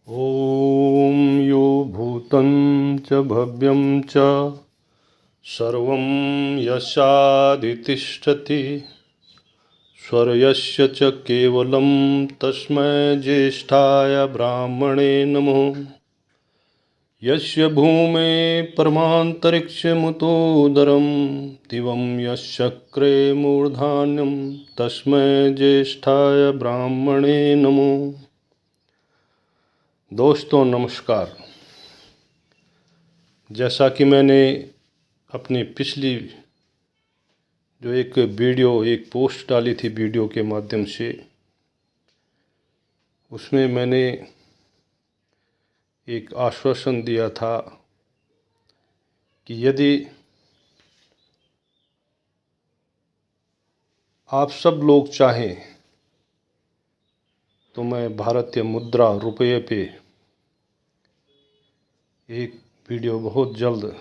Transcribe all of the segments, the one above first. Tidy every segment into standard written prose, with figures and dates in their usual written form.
ॐ यो भूतं च भव्यं च सर्वं यस्याधितिष्ठति स्वर्यस्य च केवलं तस्मै ज्येष्ठाय ब्राह्मणे नमो। यस्य भूमे परमान्तरिक्षमुतोदरं दिवं यश्चक्रे मूर्धान्यं तस्मै ज्येष्ठाय ब्राह्मणे नमो। दोस्तों नमस्कार। जैसा कि मैंने अपनी पिछली जो एक पोस्ट डाली थी वीडियो के माध्यम से, उसमें मैंने एक आश्वासन दिया था कि यदि आप सब लोग चाहें तो मैं भारतीय मुद्रा रुपये पे एक वीडियो बहुत जल्द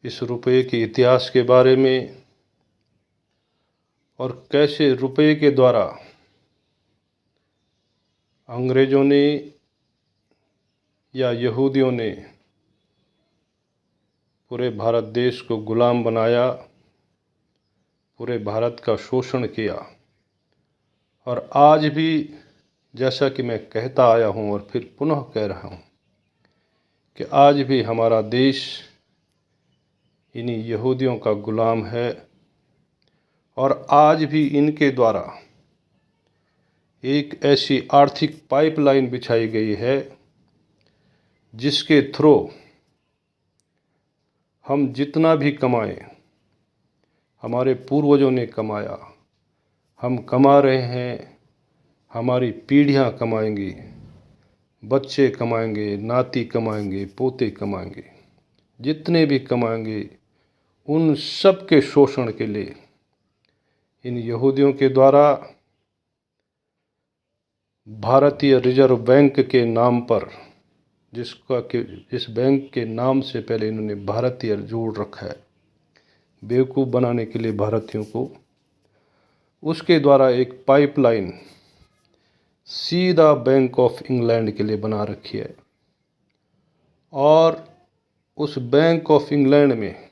इस रुपये के इतिहास के बारे में और कैसे रुपये के द्वारा अंग्रेज़ों ने या यहूदियों ने पूरे भारत देश को गुलाम बनाया, पूरे भारत का शोषण किया। और आज भी जैसा कि मैं कहता आया हूँ और फिर पुनः कह रहा हूँ कि आज भी हमारा देश इन्हीं यहूदियों का गुलाम है। और आज भी इनके द्वारा एक ऐसी आर्थिक पाइपलाइन बिछाई गई है जिसके थ्रू हम जितना भी कमाएं, हमारे पूर्वजों ने कमाया, हम कमा रहे हैं, हमारी पीढ़ियां कमाएंगी, बच्चे कमाएंगे, नाती कमाएंगे, पोते कमाएंगे, जितने भी कमाएंगे उन सब के शोषण के लिए इन यहूदियों के द्वारा भारतीय रिजर्व बैंक के नाम पर, जिस बैंक के नाम से पहले इन्होंने भारतीय जोड़ रखा है बेवकूफ़ बनाने के लिए भारतीयों को, उसके द्वारा एक पाइपलाइन सीधा बैंक ऑफ इंग्लैंड के लिए बना रखी है। और उस बैंक ऑफ इंग्लैंड में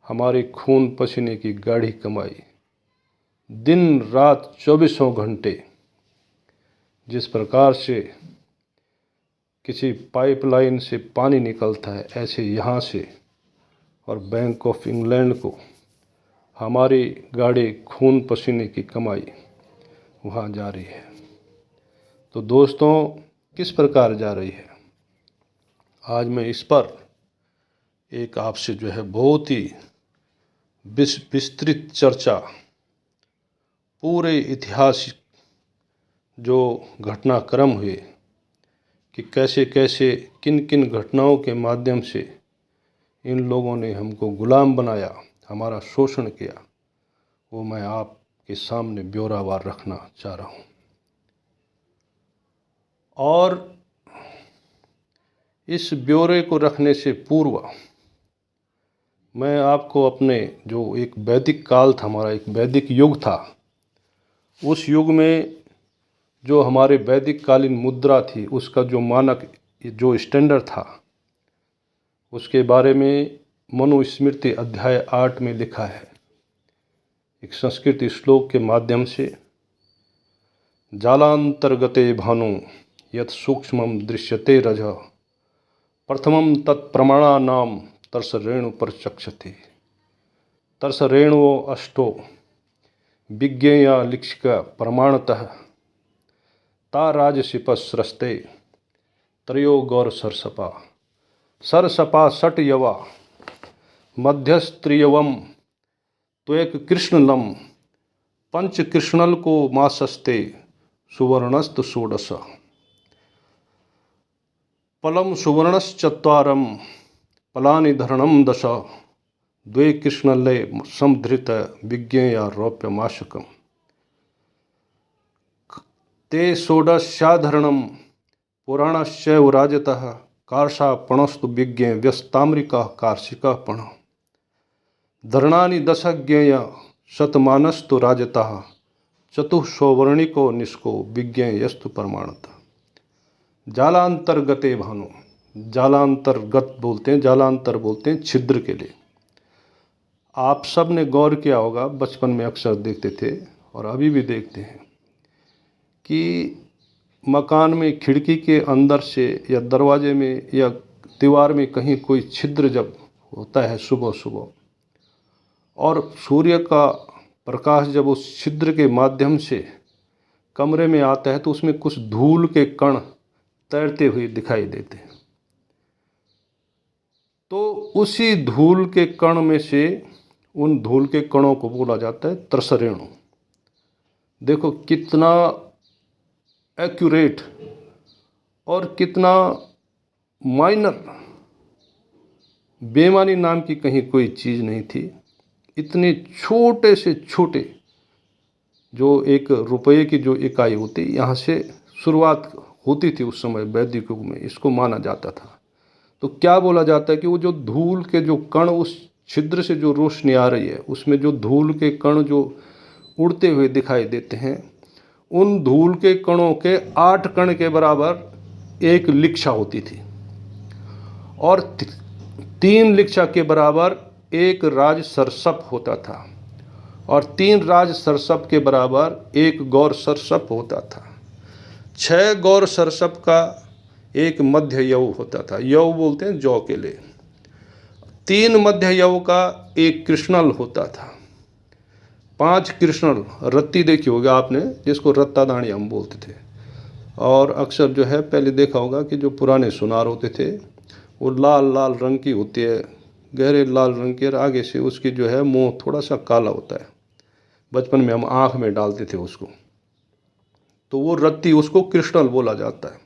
हमारे खून पसीने की गाढ़ी कमाई, दिन रात 24 घंटे जिस प्रकार से किसी पाइपलाइन से पानी निकलता है, ऐसे यहाँ से और बैंक ऑफ इंग्लैंड को हमारे गाढ़े खून पसीने की कमाई वहाँ जा रही है। तो दोस्तों किस प्रकार जा रही है, आज मैं इस पर एक आपसे बहुत ही विस्तृत चर्चा, पूरे इतिहास जो घटनाक्रम हुए कि कैसे कैसे किन किन घटनाओं के माध्यम से इन लोगों ने हमको गुलाम बनाया, हमारा शोषण किया, वो मैं आपके सामने ब्यौरावार रखना चाह रहा हूँ। और इस ब्यौरे को रखने से पूर्व मैं आपको अपने जो एक वैदिक काल था, हमारा एक वैदिक युग था, उस युग में जो हमारे वैदिक कालीन मुद्रा थी, उसका जो मानक जो स्टैंडर्ड था, उसके बारे में मनुस्मृति अध्याय 8 में लिखा है एक संस्कृत श्लोक के माध्यम से। जालांतर्गते भानु यत् सूक्ष्मं दृश्यते रज प्रथमं तत्प्रमाणानां तर्सरेणु परचक्षते। तर्सरेणुओ अष्टो विज्ञेया लिक्षिका प्रमाणतः ता राजशिपस्रस्ते त्रयो गौर सरसपा सरसपा षट यवा मध्यस्त्रियवम त्वेक कृष्णलम पंच कृष्णल को मासस्ते सुवर्णस्त षोडश पलम सुवर्णश्चत्वारम पलानि धरणम दश द्वे कृष्णले समधृत विज्ञेया रौप्यमाशकम ते षोडशाधरणम पुराणस्यैव राजतः कार्षापणस्तु विज्ञे व्यस्ताम्रिका कार्षिका पण धरणानि दशज्ञेय शतमानस्तु राजतः चतुःसौवर्णिको निष्को विज्ञेय यस्तु प्रमाणता। जालांतर्गते भानु, जालांतर्गत बोलते हैं, जालांतर बोलते हैं छिद्र के लिए। आप सब ने गौर किया होगा, बचपन में अक्सर देखते थे और अभी भी देखते हैं कि मकान में खिड़की के अंदर से या दरवाजे में या दीवार में कहीं कोई छिद्र जब होता है सुबह सुबह, और सूर्य का प्रकाश जब उस छिद्र के माध्यम से कमरे में आता है तो उसमें कुछ धूल के कण तैरते हुए दिखाई देते हैं। तो उसी धूल के कण में से उन धूल के कणों को बोला जाता है त्रसरेणु। देखो कितना एक्यूरेट और कितना माइनर, बेमानी नाम की कहीं कोई चीज़ नहीं थी। इतने छोटे से छोटे, जो एक रुपये की जो इकाई होती, यहाँ से शुरुआत होती थी उस समय वैदिक युग में, इसको माना जाता था। तो क्या बोला जाता है कि वो जो धूल के जो कण उस छिद्र से जो रोशनी आ रही है, उसमें जो धूल के कण जो उड़ते हुए दिखाई देते हैं, उन धूल के कणों के 8 कण के बराबर एक लिक्षा होती थी और 3 लिक्षा के बराबर एक राज सरसप होता था और 3 राज सरसप के बराबर एक गौर सरसप होता था। 6 गौर सरसप का एक मध्य यव होता था, यव बोलते हैं जौ के लिए। 3 मध्य यव का एक कृष्णल होता था। 5 कृष्णल, रत्ती देखी होगी आपने, जिसको रत्तादानी हम बोलते थे। और अक्सर जो है पहले देखा होगा कि जो पुराने सुनार होते थे वो लाल लाल रंग की होती है, गहरे लाल रंग की, और आगे से उसकी जो है मुंह थोड़ा सा काला होता है। बचपन में हम आँख में डालते थे उसको, तो वो रत्ती, उसको कृष्णल बोला जाता है।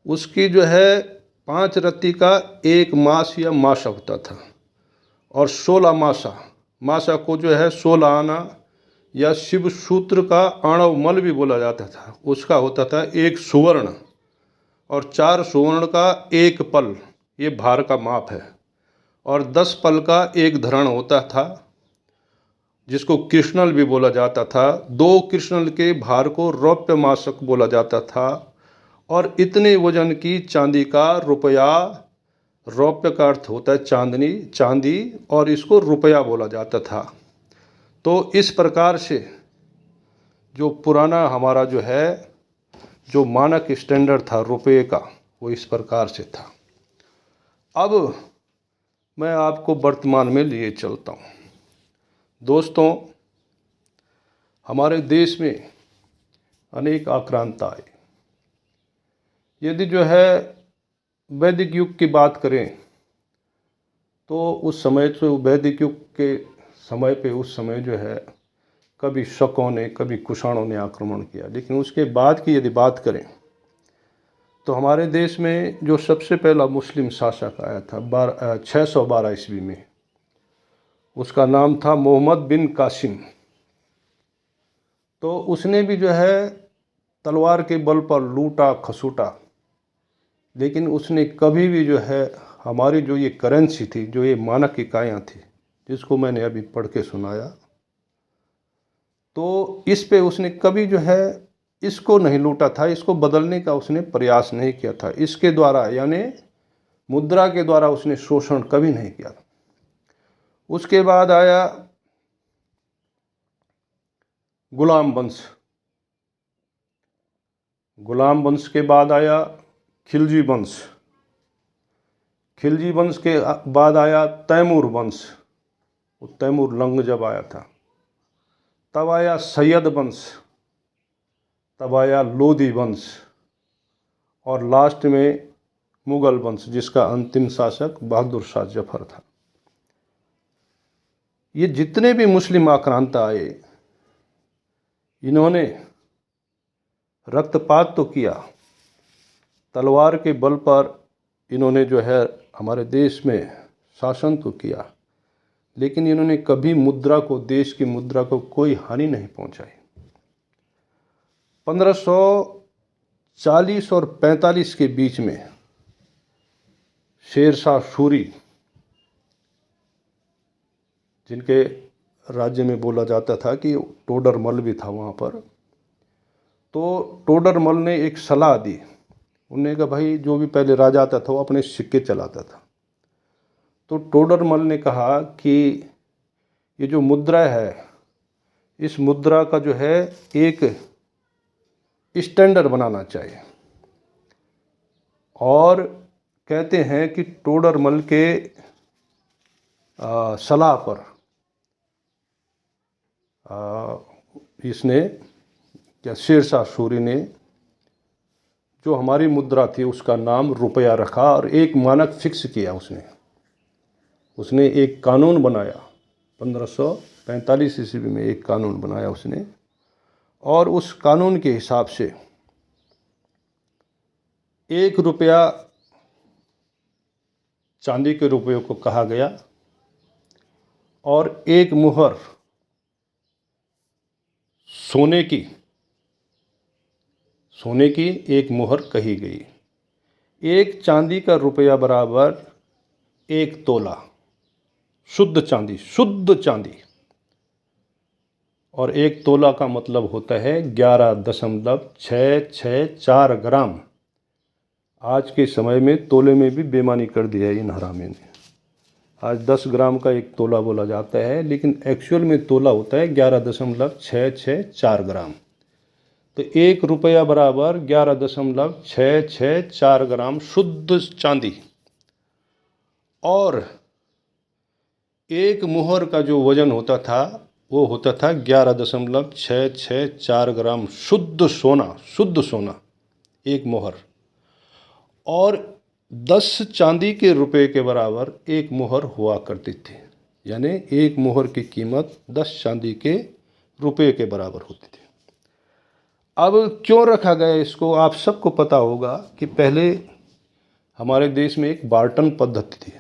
उसकी जो है 5 रत्ती का एक मास या मासा होता था और 16 मासा, मासा को जो है 16 आना या शिव सूत्र का आणव मल भी बोला जाता था, उसका होता था एक सुवर्ण, और 4 सुवर्ण का एक पल, ये भार का माप है, और 10 पल का एक धरण होता था जिसको कृष्णल भी बोला जाता था। 2 कृष्णल के भार को रौप्य मासक बोला जाता था, और इतने वजन की चांदी का रुपया, रौप्य का अर्थ होता है चांदनी, चांदी, और इसको रुपया बोला जाता था। तो इस प्रकार से जो पुराना हमारा जो है जो मानक स्टैंडर्ड था रुपये का, वो इस प्रकार से था। अब मैं आपको वर्तमान में लिए चलता हूँ। दोस्तों, हमारे देश में अनेक आक्रांता आई। यदि जो है वैदिक युग की बात करें तो उस समय तो वैदिक युग के समय पे उस समय जो है कभी शकों ने, कभी कुषाणों ने आक्रमण किया। लेकिन उसके बाद की यदि बात करें तो हमारे देश में जो सबसे पहला मुस्लिम शासक आया था 612 ईस्वी में, उसका नाम था मोहम्मद बिन कासिम। तो उसने भी जो है तलवार के बल पर लूटा खसूटा, लेकिन उसने कभी भी जो है हमारी जो ये करेंसी थी, जो ये मानक इकाइयाँ थी, जिसको मैंने अभी पढ़ के सुनाया, तो इस पे उसने कभी जो है इसको नहीं लूटा था, इसको बदलने का उसने प्रयास नहीं किया था। इसके द्वारा यानी मुद्रा के द्वारा उसने शोषण कभी नहीं किया। उसके बाद आया गुलाम वंश, गुलाम वंश के बाद आया खिलजी वंश, खिलजी वंश के बाद आया तैमूर वंश, वो तैमूर लंग जब आया था। तब आया सैयद वंश, तब आया लोधी वंश, और लास्ट में मुगल वंश, जिसका अंतिम शासक बहादुर शाह जफर था। ये जितने भी मुस्लिम आक्रांता आए, इन्होंने रक्तपात तो किया, तलवार के बल पर इन्होंने जो है हमारे देश में शासन तो किया, लेकिन इन्होंने कभी मुद्रा को, देश की मुद्रा को कोई हानि नहीं पहुंचाई। 1540 और 45 के बीच में शेर शाह सूरी, जिनके राज्य में बोला जाता था कि टोडरमल भी था वहाँ पर। तो टोडरमल ने एक सलाह दी। उन्होंने कहा भाई जो भी पहले राजा आता था वो अपने सिक्के चलाता था। तो टोडरमल ने कहा कि ये जो मुद्रा है, इस मुद्रा का जो है एक स्टैंडर्ड बनाना चाहिए। और कहते हैं कि टोडरमल के सलाह पर इसने क्या शेरशाह सूरी ने जो हमारी मुद्रा थी उसका नाम रुपया रखा और एक मानक फिक्स किया। उसने एक कानून बनाया। 1545 ईस्वी में एक कानून बनाया उसने, और उस कानून के हिसाब से 1 रुपया चांदी के रुपये को कहा गया और 1 मुहर सोने की 1 मुहर कही गई। 1 चांदी का रुपया बराबर 1 तोला शुद्ध चांदी। और 1 तोला का मतलब होता है 11.664 ग्राम। आज के समय में तोले में भी बेईमानी कर दिया है इन हरामी ने। आज 10 ग्राम का 1 तोला बोला जाता है, लेकिन एक्चुअल में तोला होता है 11.664 ग्राम। तो 1 रुपया बराबर 11.664 ग्राम शुद्ध चांदी। और 1 मुहर का जो वजन होता था वो होता था 11.664 ग्राम शुद्ध सोना 1 मुहर। और 10 चांदी के रुपए के बराबर 1 मुहर हुआ करती थी। यानी 1 मुहर की कीमत 10 चांदी के रुपए के बराबर होती थी। अब क्यों रखा गया इसको, आप सबको पता होगा कि पहले हमारे देश में एक बार्टन पद्धति थी,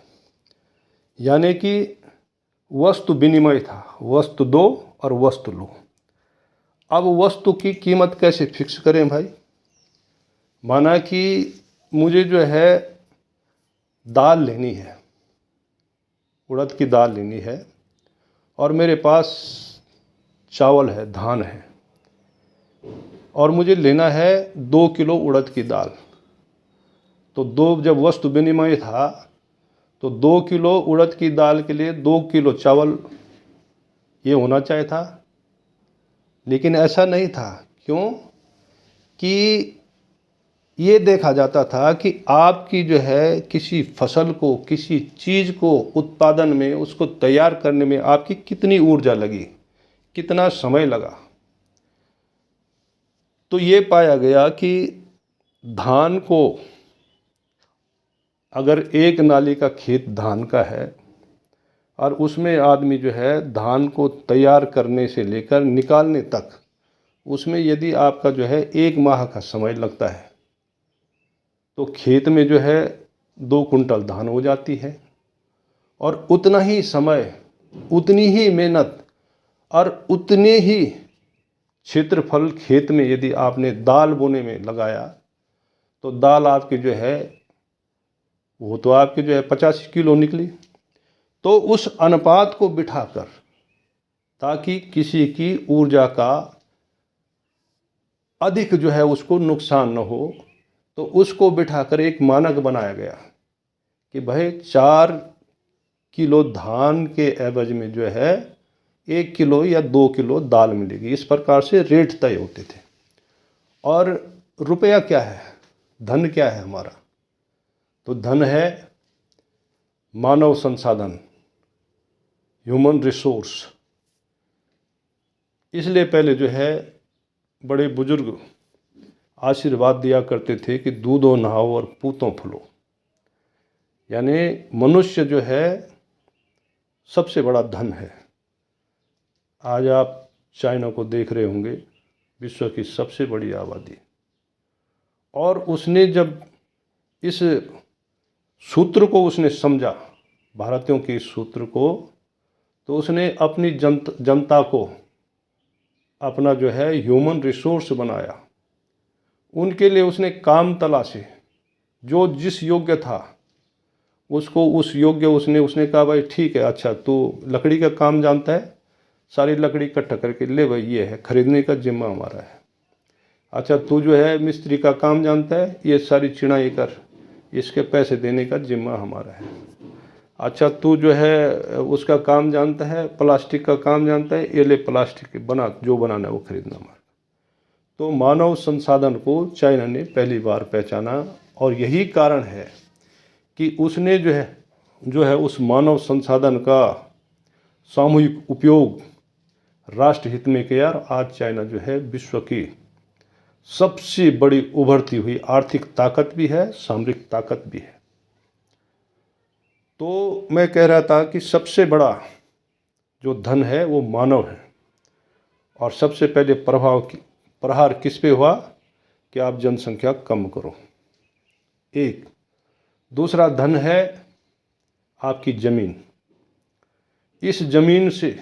यानी कि वस्तु विनिमय था, वस्तु दो और वस्तु लो। अब वस्तु की कीमत कैसे फिक्स करें भाई। माना कि मुझे जो है दाल लेनी है, उड़द की दाल लेनी है, और मेरे पास चावल है, धान है, और मुझे लेना है 2 किलो उड़द की दाल। तो जब वस्तु विनिमय था तो 2 किलो उड़द की दाल के लिए 2 किलो चावल ये होना चाहिए था। लेकिन ऐसा नहीं था। क्यों? कि ये देखा जाता था कि आपकी जो है किसी फसल को, किसी चीज़ को उत्पादन में, उसको तैयार करने में आपकी कितनी ऊर्जा लगी, कितना समय लगा। तो ये पाया गया कि धान को, अगर 1 नाली का खेत धान का है और उसमें आदमी जो है धान को तैयार करने से लेकर निकालने तक, उसमें यदि आपका जो है 1 माह का समय लगता है तो खेत में जो है 2 कुंटल धान हो जाती है। और उतना ही समय, उतनी ही मेहनत और उतने ही क्षेत्रफल खेत में यदि आपने दाल बोने में लगाया तो दाल आपकी जो है वो तो आपकी जो है 85 किलो निकली। तो उस अनुपात को बिठाकर, ताकि किसी की ऊर्जा का अधिक जो है उसको नुकसान न हो, तो उसको बिठाकर एक मानक बनाया गया कि भाई 4 किलो धान के एवज में जो है 1 किलो या 2 किलो दाल मिलेगी। इस प्रकार से रेट तय होते थे। और रुपया क्या है, धन क्या है हमारा? तो धन है मानव संसाधन, ह्यूमन रिसोर्स। इसलिए पहले जो है बड़े बुजुर्ग आशीर्वाद दिया करते थे कि दूधो नहाओ और पूतों फलो। यानी मनुष्य जो है सबसे बड़ा धन है। आज आप चाइना को देख रहे होंगे, विश्व की सबसे बड़ी आबादी। और उसने जब इस सूत्र को उसने समझा, भारतीयों के इस सूत्र को, तो उसने अपनी जनता को अपना जो है ह्यूमन रिसोर्स बनाया। उनके लिए उसने काम तलाशे। जो जिस योग्य था उसको उस योग्य उसने कहा भाई ठीक है, अच्छा तू लकड़ी का काम जानता है, सारी लकड़ी इकट्ठा करके ले भाई ये है, खरीदने का जिम्मा हमारा है। अच्छा तू जो है मिस्त्री का काम जानता है, ये सारी चिनाई कर, इसके पैसे देने का जिम्मा हमारा है। अच्छा तू जो है उसका काम जानता है, प्लास्टिक का काम जानता है, ये ले प्लास्टिक बना, जो बनाना है वो खरीदना हमारा। तो मानव संसाधन को चाइना ने पहली बार पहचाना, और यही कारण है कि उसने जो है उस मानव संसाधन का सामूहिक उपयोग राष्ट्र हित में किया। और आज चाइना जो है विश्व की सबसे बड़ी उभरती हुई आर्थिक ताकत भी है, सामरिक ताकत भी है। तो मैं कह रहा था कि सबसे बड़ा जो धन है वो मानव है, और सबसे पहले प्रहार किस पे हुआ कि आप जनसंख्या कम करो, एक। दूसरा धन है आपकी ज़मीन। इस ज़मीन से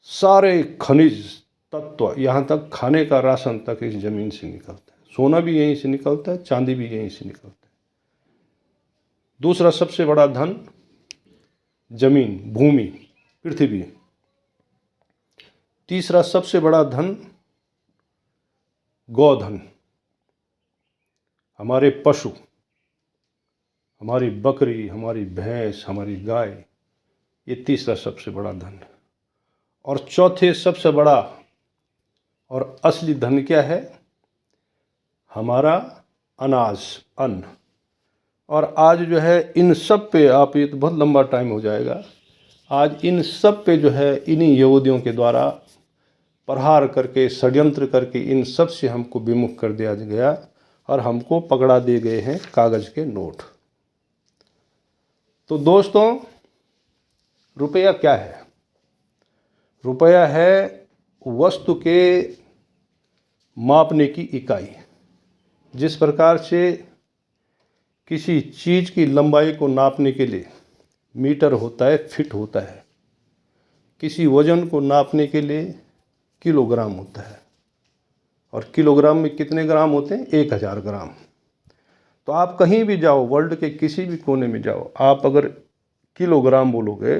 सारे खनिज तत्व, यहाँ तक खाने का राशन तक इस ज़मीन से निकलता है। सोना भी यहीं से निकलता है, चांदी भी यहीं से निकलता है। दूसरा सबसे बड़ा धन ज़मीन, भूमि, पृथ्वी। तीसरा सबसे बड़ा धन गौधन, हमारे पशु, हमारी बकरी, हमारी भैंस, हमारी गाय, ये तीसरा सबसे बड़ा धन है। और चौथे सबसे बड़ा और असली धन क्या है? हमारा अनाज, अन्न। और आज जो है इन सब पे, आप ये तो बहुत लंबा टाइम हो जाएगा, आज इन सब पे जो है इन्हीं यहूदियों के द्वारा प्रहार करके, षड्यंत्र करके इन सब से हमको विमुख कर दिया गया, और हमको पकड़ा दिए गए हैं कागज़ के नोट। तो दोस्तों, रुपया क्या है? रुपया है वस्तु के मापने की इकाई। जिस प्रकार से किसी चीज़ की लंबाई को नापने के लिए मीटर होता है, फिट होता है, किसी वजन को नापने के लिए किलोग्राम होता है, और किलोग्राम में कितने ग्राम होते हैं? 1000 ग्राम। तो आप कहीं भी जाओ, वर्ल्ड के किसी भी कोने में जाओ, आप अगर किलोग्राम बोलोगे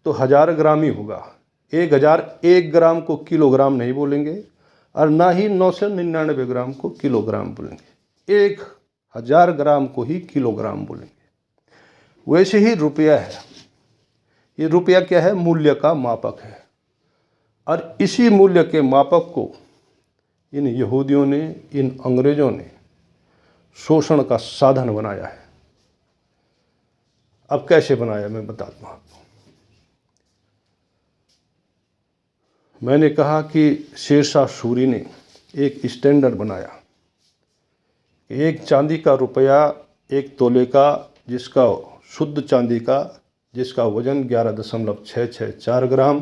तो 1000 ग्राम ही होगा। 1001 ग्राम को किलोग्राम नहीं बोलेंगे, और ना ही 999 ग्राम को किलोग्राम बोलेंगे, 1000 ग्राम को ही किलोग्राम बोलेंगे। वैसे ही रुपया है। ये रुपया क्या है? मूल्य का मापक है। और इसी मूल्य के मापक को इन यहूदियों ने, इन अंग्रेजों ने शोषण का साधन बनाया है। अब कैसे बनाया मैं बताता हूँ आपको। मैंने कहा कि शेरशाह सूरी ने एक स्टैंडर्ड बनाया। एक चांदी का रुपया 1 तोले का, जिसका शुद्ध चांदी का, जिसका वजन 11.664 ग्राम,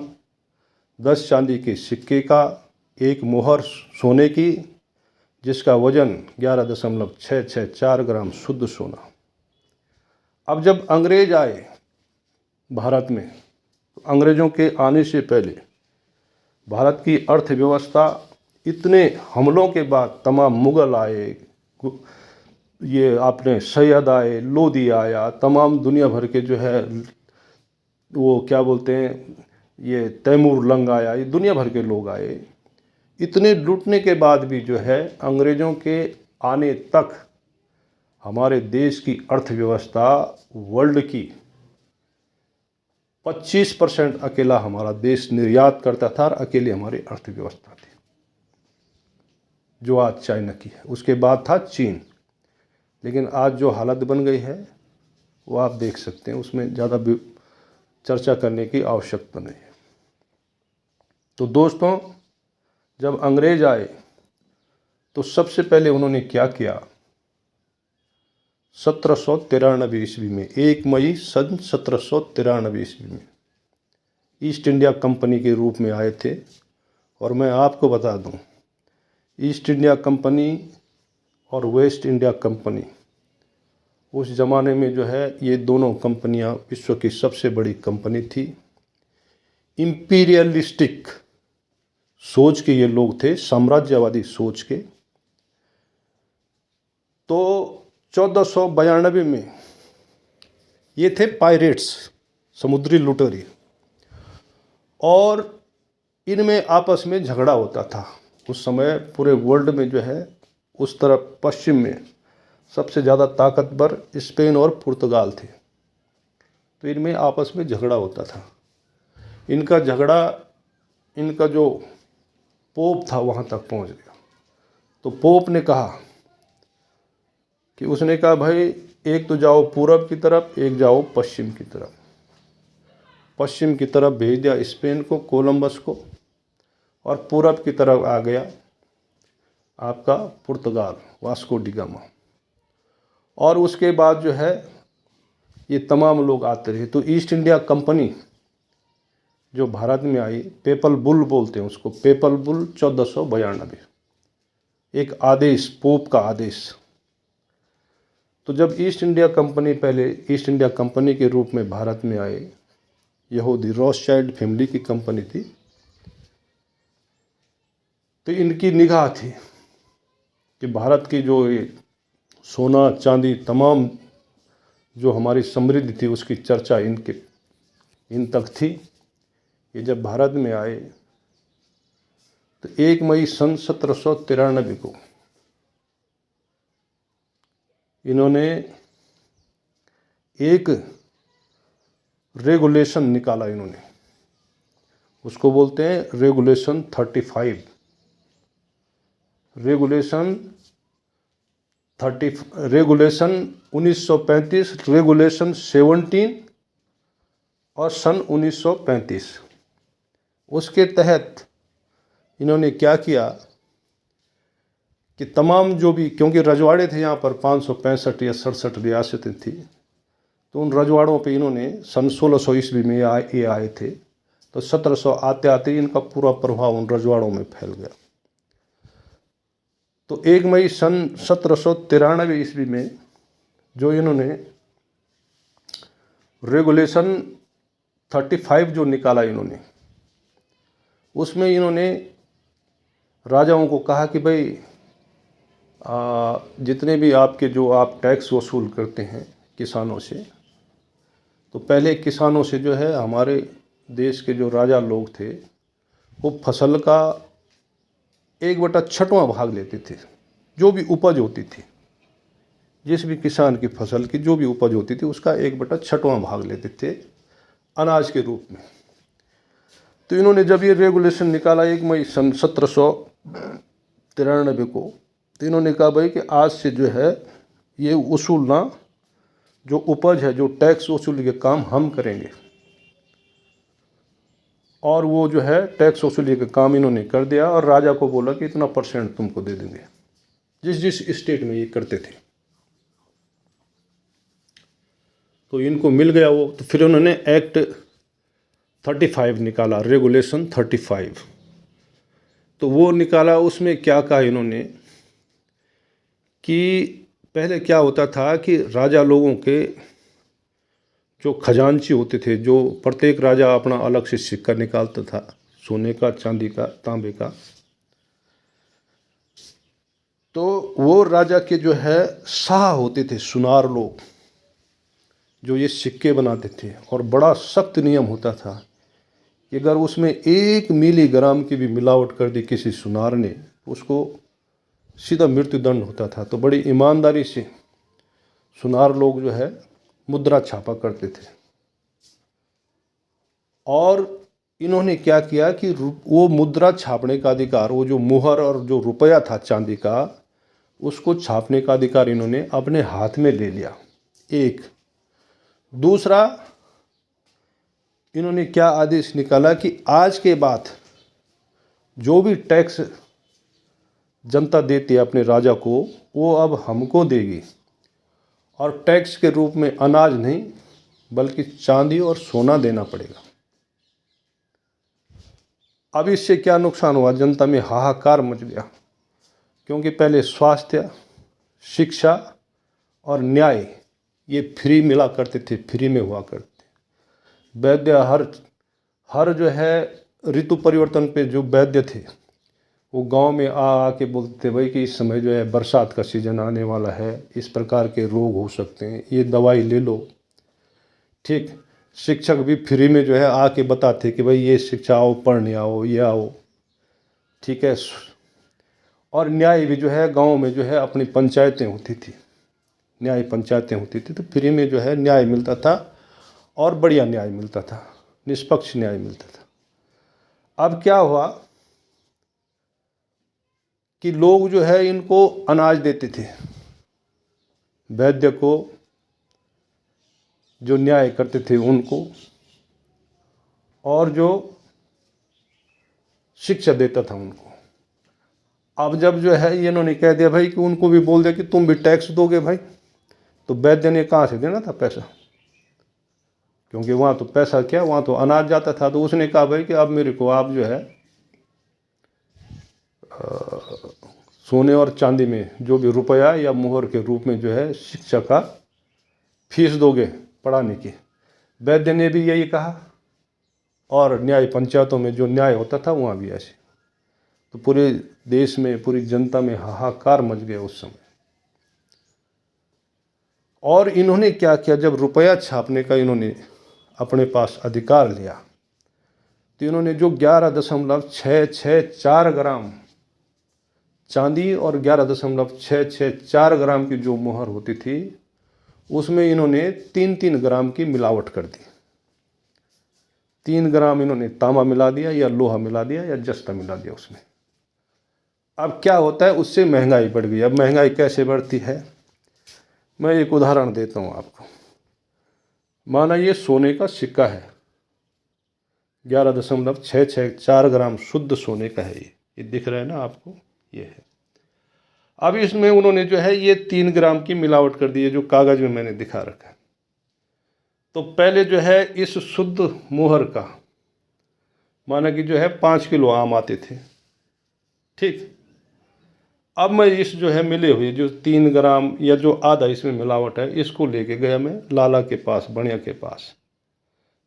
10 चांदी के सिक्के का, 1 मोहर सोने की, जिसका वजन 11.664 ग्राम शुद्ध सोना। अब जब अंग्रेज आए भारत में, तो अंग्रेज़ों के आने से पहले भारत की अर्थव्यवस्था, इतने हमलों के बाद तमाम मुग़ल आए, ये आपने सैयद आए, लोदी आया, तमाम दुनिया भर के जो है वो क्या बोलते हैं, ये तैमूर लंग आया, ये दुनिया भर के लोग आए। इतने लूटने के बाद भी जो है अंग्रेज़ों के आने तक हमारे देश की अर्थव्यवस्था वर्ल्ड की 25% अकेला हमारा देश निर्यात करता था, और अकेली हमारी अर्थव्यवस्था थी, जो आज चाइना की है। उसके बाद था चीन। लेकिन आज जो हालत बन गई है वो आप देख सकते हैं, उसमें ज़्यादा चर्चा करने की आवश्यकता नहीं है। तो दोस्तों, जब अंग्रेज आए तो सबसे पहले उन्होंने क्या किया? 1793 ईस्वी में, 1 मई सन 1793 ईस्वी में ईस्ट इंडिया कंपनी के रूप में आए थे। और मैं आपको बता दूं, ईस्ट इंडिया कंपनी और वेस्ट इंडिया कंपनी उस ज़माने में जो है, ये दोनों कंपनियां विश्व की सबसे बड़ी कंपनी थी। इम्पीरियलिस्टिक सोच के ये लोग थे, साम्राज्यवादी सोच के। तो 1492 में ये थे पायरेट्स, समुद्री लुटेरे। और इनमें आपस में झगड़ा होता था। उस समय पूरे वर्ल्ड में जो है उस तरफ पश्चिम में सबसे ज़्यादा ताकतवर स्पेन और पुर्तगाल थे, तो इनमें आपस में झगड़ा होता था। इनका झगड़ा, इनका जो पोप था वहाँ तक पहुँच गया। तो पोप ने कहा कि उसने कहा भाई एक तो जाओ पूरब की तरफ, एक जाओ पश्चिम की तरफ। पश्चिम की तरफ भेज दिया स्पेन को, कोलंबस को, और पूरब की तरफ आ गया आपका पुर्तगाल, वास्को डी गामा। और उसके बाद जो है ये तमाम लोग आते रहे। तो ईस्ट इंडिया कंपनी जो भारत में आई, पेपल बुल बोलते हैं उसको, पेपल बुल 1492, एक आदेश, पोप का आदेश। तो जब ईस्ट इंडिया कंपनी, पहले ईस्ट इंडिया कंपनी के रूप में भारत में आए, यहूदी रॉथशाइल्ड फैमिली की कंपनी थी, तो इनकी निगाह थी कि भारत की जो ये सोना चांदी तमाम जो हमारी समृद्धि थी उसकी चर्चा इन तक थी। ये जब भारत में आए तो 1 मई सन 1793 को इन्होंने एक रेगुलेशन निकाला। इन्होंने उसको बोलते हैं रेगुलेशन 35, रेगुलेशन 1935, रेगुलेशन 17 और सन 1935। उसके तहत इन्होंने क्या किया कि तमाम जो भी, क्योंकि रजवाड़े थे यहाँ पर 565 या 67 रियासतें थी, तो उन रजवाड़ों पे इन्होंने सन 1600 ईस्वी में ये आए थे, तो 1700 आते आते इनका पूरा प्रभाव उन रजवाड़ों में फैल गया। तो 1 मई सन 1793 ईस्वी में जो इन्होंने रेगुलेशन 35 जो निकाला इन्होंने, उसमें इन्होंने राजाओं को कहा कि भाई जितने भी आपके जो आप टैक्स वसूल करते हैं किसानों से, तो पहले किसानों से जो है हमारे देश के जो राजा लोग थे वो फसल का 1/6वां भाग लेते थे। जो भी उपज होती थी, जिस भी किसान की फसल की जो भी उपज होती थी उसका 1/6वां भाग लेते थे अनाज के रूप में। तो इन्होंने जब ये रेगुलेशन निकाला 1 मई सन 1793 को, तो इन्होंने कहा भाई कि आज से जो है ये वसूलना, जो उपज है, जो टैक्स वसूली के काम हम करेंगे। और वो जो है टैक्स वसूली का काम इन्होंने कर दिया और राजा को बोला कि इतना % तुमको दे देंगे, जिस जिस स्टेट में ये करते थे। तो इनको मिल गया वो। तो फिर उन्होंने एक्ट 35 निकाला, रेगुलेशन 35। तो वो निकाला, उसमें क्या कहा इन्होंने कि पहले क्या होता था कि राजा लोगों के जो खजांची होते थे, जो प्रत्येक राजा अपना अलग से सिक्का निकालता था, सोने का, चांदी का, तांबे का। तो वो राजा के जो है शाह होते थे, सुनार लोग, जो ये सिक्के बनाते थे। और बड़ा सख्त नियम होता था कि अगर उसमें 1 मिलीग्राम की भी मिलावट कर दी किसी सुनार ने, तो उसको सीधा मृत्युदंड होता था। तो बड़ी ईमानदारी से सुनार लोग जो है मुद्रा छापा करते थे। और इन्होंने क्या किया कि वो मुद्रा छापने का अधिकार, वो जो मुहर और जो रुपया था चांदी का, उसको छापने का अधिकार इन्होंने अपने हाथ में ले लिया। एक दूसरा, इन्होंने क्या आदेश निकाला कि आज के बाद जो भी टैक्स जनता देती है अपने राजा को, वो अब हमको देगी। और टैक्स के रूप में अनाज नहीं बल्कि चांदी और सोना देना पड़ेगा। अब इससे क्या नुकसान हुआ, जनता में हाहाकार मच गया, क्योंकि पहले स्वास्थ्य, शिक्षा और न्याय ये फ्री मिला करते थे, फ्री में हुआ करते। वैद्य हर जो है ऋतु परिवर्तन पे जो वैद्य थे वो गांव में आके बोलते थे भाई कि इस समय जो है बरसात का सीजन आने वाला है, इस प्रकार के रोग हो सकते हैं, ये दवाई ले लो। ठीक, शिक्षक भी फ्री में जो है आके बताते कि भाई ये शिक्षा आओ, पढ़ने आओ, ये आओ, ठीक है। और न्याय भी जो है गांव में जो है अपनी पंचायतें होती थी, न्याय पंचायतें होती थी, तो फ्री में जो है न्याय मिलता था और बढ़िया न्याय मिलता था, निष्पक्ष न्याय मिलता था। अब क्या हुआ कि लोग जो है इनको अनाज देते थे, वैद्य को, जो न्याय करते थे उनको, और जो शिक्षा देता था उनको। अब जब जो है ये इन्होंने कह दिया भाई कि उनको भी बोल दिया कि तुम भी टैक्स दोगे भाई, तो वैद्य ने कहाँ से देना था पैसा, क्योंकि वहाँ तो पैसा क्या, वहाँ तो अनाज जाता था। तो उसने कहा भाई कि अब मेरे को आप जो है सोने और चांदी में जो भी रुपया या मोहर के रूप में जो है शिक्षा का फीस दोगे पढ़ाने की। वैद्य ने भी यही कहा, और न्याय पंचायतों में जो न्याय होता था वहाँ भी ऐसे। तो पूरे देश में, पूरी जनता में हाहाकार मच गया उस समय। और इन्होंने क्या किया, जब रुपया छापने का इन्होंने अपने पास अधिकार लिया, तो इन्होंने जो 11.664 ग्राम चांदी और 11.664 ग्राम की जो मोहर होती थी, उसमें इन्होंने 3-3 ग्राम की मिलावट कर दी। 3 ग्राम इन्होंने तांबा मिला दिया, या लोहा मिला दिया, या जस्ता मिला दिया उसमें। अब क्या होता है, उससे महंगाई बढ़ गई। अब महंगाई कैसे बढ़ती है, मैं एक उदाहरण देता हूँ आपको। माना ये सोने का सिक्का है, 11.664 ग्राम शुद्ध सोने का है, ये दिख रहा है ना आपको, ये है। अब इसमें उन्होंने जो है ये 3 ग्राम की मिलावट कर दी है, जो कागज में मैंने दिखा रखा है। तो पहले जो है इस शुद्ध मोहर का माना कि जो है 5 किलो आम आते थे, ठीक। अब मैं इस जो है मिले हुए जो 3 ग्राम या जो आधा इसमें मिलावट है, इसको लेके गया मैं लाला के पास, बढ़िया के पास।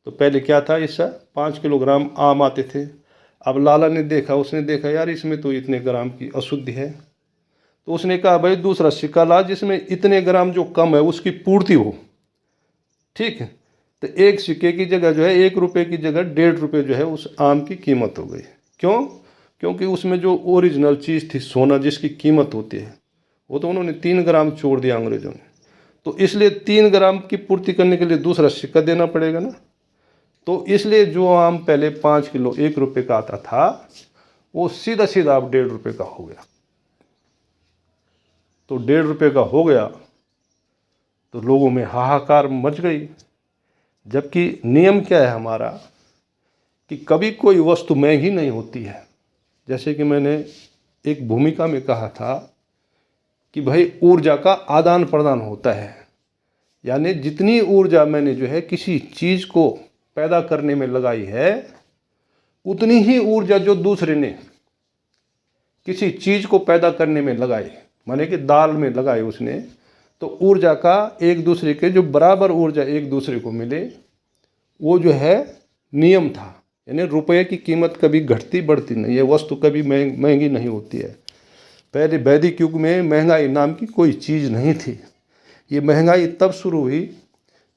तो पहले क्या था, इससे 5 किलोग्राम आम आते थे। अब लाला ने देखा, उसने देखा यार इसमें तो इतने ग्राम की अशुद्धि है। तो उसने कहा भाई दूसरा सिक्का ला जिसमें इतने ग्राम जो कम है उसकी पूर्ति हो, ठीक है। तो एक सिक्के की जगह जो है 1 रुपये की जगह 1.5 रुपये जो है उस आम की कीमत हो गई। क्यों? क्योंकि उसमें जो ओरिजिनल चीज़ थी सोना, जिसकी कीमत होती है, वो तो उन्होंने 3 ग्राम छोड़ दिया अंग्रेज़ों ने। तो इसलिए 3 ग्राम की पूर्ति करने के लिए दूसरा सिक्का देना पड़ेगा ना। तो इसलिए जो आम पहले 5 किलो 1 रुपये का आता था, वो सीधा सीधा अब 1.5 रुपये का हो गया। तो 1.5 रुपये का हो गया तो लोगों में हाहाकार मच गई। जबकि नियम क्या है हमारा कि कभी कोई वस्तु महंगी नहीं होती है। जैसे कि मैंने एक भूमिका में कहा था कि भाई ऊर्जा का आदान प्रदान होता है, यानी जितनी ऊर्जा मैंने जो है किसी चीज़ को पैदा करने में लगाई है, उतनी ही ऊर्जा जो दूसरे ने किसी चीज़ को पैदा करने में लगाई, माने कि दाल में लगाई उसने, तो ऊर्जा का एक दूसरे के जो बराबर ऊर्जा एक दूसरे को मिले, वो जो है नियम था। यानी रुपये की कीमत कभी घटती बढ़ती नहीं है, वस्तु कभी महंगी नहीं होती है। पहले वैदिक युग में महंगाई नाम की कोई चीज़ नहीं थी। ये महंगाई तब शुरू हुई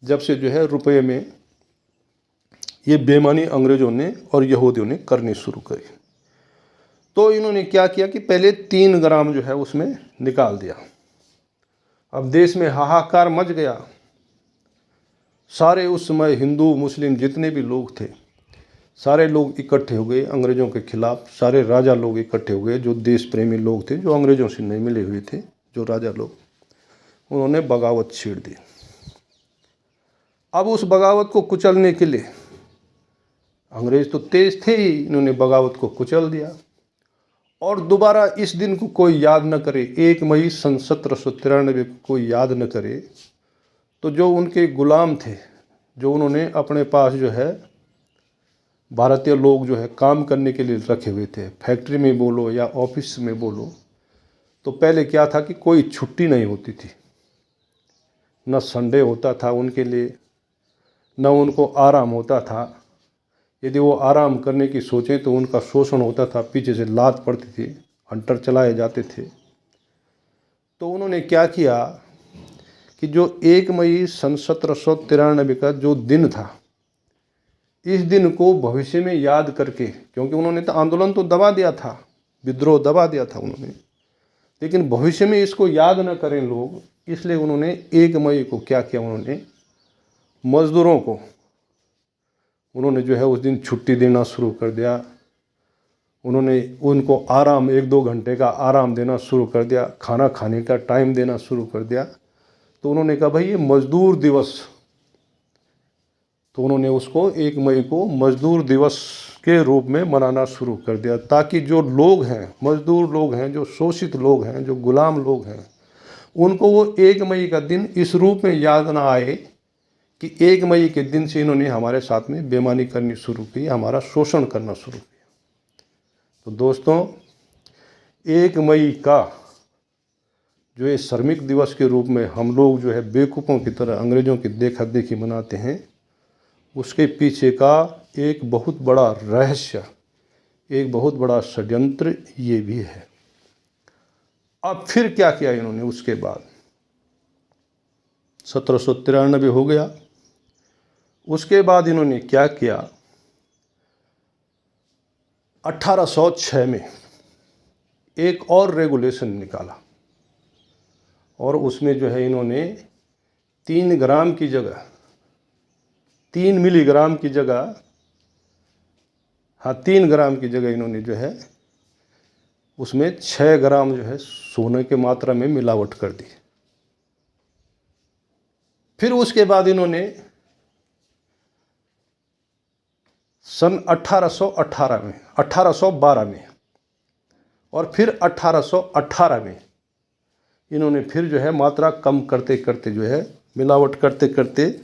जब से जो है रुपये में ये बेईमानी अंग्रेज़ों ने और यहूदियों ने करनी शुरू करी। तो इन्होंने क्या किया कि पहले 3 ग्राम जो है उसमें निकाल दिया। अब देश में हाहाकार मच गया। सारे उस समय हिंदू मुस्लिम जितने भी लोग थे, सारे लोग इकट्ठे हो गए अंग्रेज़ों के खिलाफ। सारे राजा लोग इकट्ठे हो गए, जो देश प्रेमी लोग थे, जो अंग्रेज़ों से नहीं मिले हुए थे, जो राजा लोग, उन्होंने बगावत छेड़ दी। अब उस बगावत को कुचलने के लिए, अंग्रेज़ तो तेज थे ही, इन्होंने बगावत को कुचल दिया। और दोबारा इस दिन को कोई याद न करे, 1 मई सन 1793 को कोई याद न करे, तो जो उनके गुलाम थे, जो उन्होंने अपने पास जो है भारतीय लोग जो है काम करने के लिए रखे हुए थे, फैक्ट्री में बोलो या ऑफिस में बोलो, तो पहले क्या था कि कोई छुट्टी नहीं होती थी, न संडे होता था उनके लिए, न उनको आराम होता था। यदि वो आराम करने की सोचें तो उनका शोषण होता था, पीछे से लात पड़ती थी, हंटर चलाए जाते थे। तो उन्होंने क्या किया कि जो 1 मई सन 1793 का जो दिन था, इस दिन को भविष्य में याद करके, क्योंकि उन्होंने तो आंदोलन तो दबा दिया था, विद्रोह दबा दिया था उन्होंने, लेकिन भविष्य में इसको याद न करें लोग, इसलिए उन्होंने 1 मई को क्या किया, उन्होंने मजदूरों को उन्होंने जो है उस दिन छुट्टी देना शुरू कर दिया। उन्होंने उनको आराम 1-2 घंटे का आराम देना शुरू कर दिया, खाना खाने का टाइम देना शुरू कर दिया। तो उन्होंने कहा भाई ये मजदूर दिवस, तो उन्होंने उसको 1 मई को मजदूर दिवस के रूप में मनाना शुरू कर दिया, ताकि जो लोग हैं, मजदूर लोग हैं, जो शोषित लोग हैं, जो गुलाम लोग हैं, उनको वो 1 मई का दिन इस रूप में याद ना आए कि 1 मई के दिन से इन्होंने हमारे साथ में बेईमानी करनी शुरू की, हमारा शोषण करना शुरू किया। तो दोस्तों 1 मई का जो ये श्रमिक दिवस के रूप में हम लोग जो है बेवकूफ़ों की तरह अंग्रेज़ों की देखा देखी मनाते हैं, उसके पीछे का एक बहुत बड़ा रहस्य, एक बहुत बड़ा षड्यंत्र ये भी है। अब फिर क्या किया इन्होंने, उसके बाद 1793 हो गया। उसके बाद इन्होंने क्या किया, 1806 में एक और रेगुलेशन निकाला, और उसमें जो है इन्होंने 3 ग्राम की जगह 3 मिलीग्राम की जगह 3 ग्राम की जगह इन्होंने जो है उसमें 6 ग्राम जो है सोने की मात्रा में मिलावट कर दी। फिर उसके बाद इन्होंने सन 1812 में और फिर 1818 में इन्होंने फिर जो है मात्रा कम करते करते जो है मिलावट करते करते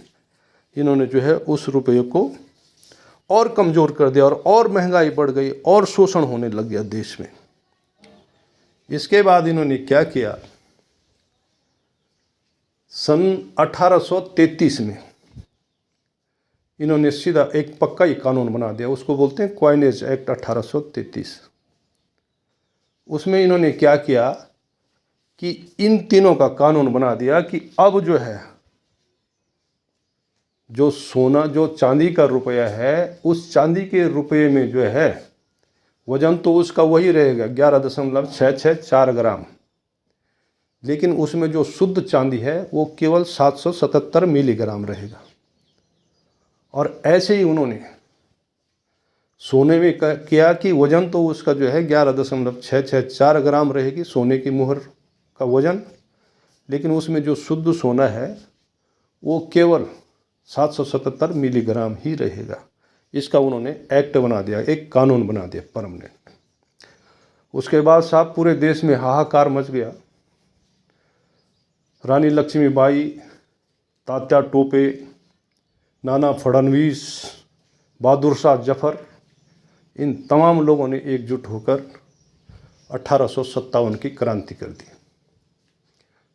इन्होंने जो है उस रुपये को और कमज़ोर कर दिया, और महंगाई बढ़ गई, और शोषण होने लग गया देश में। इसके बाद इन्होंने क्या किया, सन 1833 में इन्होंने सीधा एक पक्का ही कानून बना दिया, उसको बोलते हैं क्वाइनेज एक्ट 1833। उसमें इन्होंने क्या किया कि इन तीनों का कानून बना दिया कि अब जो है जो सोना, जो चांदी का रुपया है, उस चांदी के रुपये में जो है वजन तो उसका वही रहेगा 11.664 ग्राम, लेकिन उसमें जो शुद्ध चांदी है वो केवल 777 मिलीग्राम रहेगा। और ऐसे ही उन्होंने सोने में किया कि वजन तो उसका जो है 11.664 ग्राम रहेगी सोने की मुहर का वजन, लेकिन उसमें जो शुद्ध सोना है वो केवल 777 मिलीग्राम ही रहेगा। इसका उन्होंने एक्ट बना दिया, एक कानून बना दिया परमानेंट। उसके बाद साहब पूरे देश में हाहाकार मच गया। रानी लक्ष्मीबाई, तात्या टोपे, नाना फडणवीस, बहादुर शाह जफर, इन तमाम लोगों ने एकजुट होकर 1857 की क्रांति कर दी।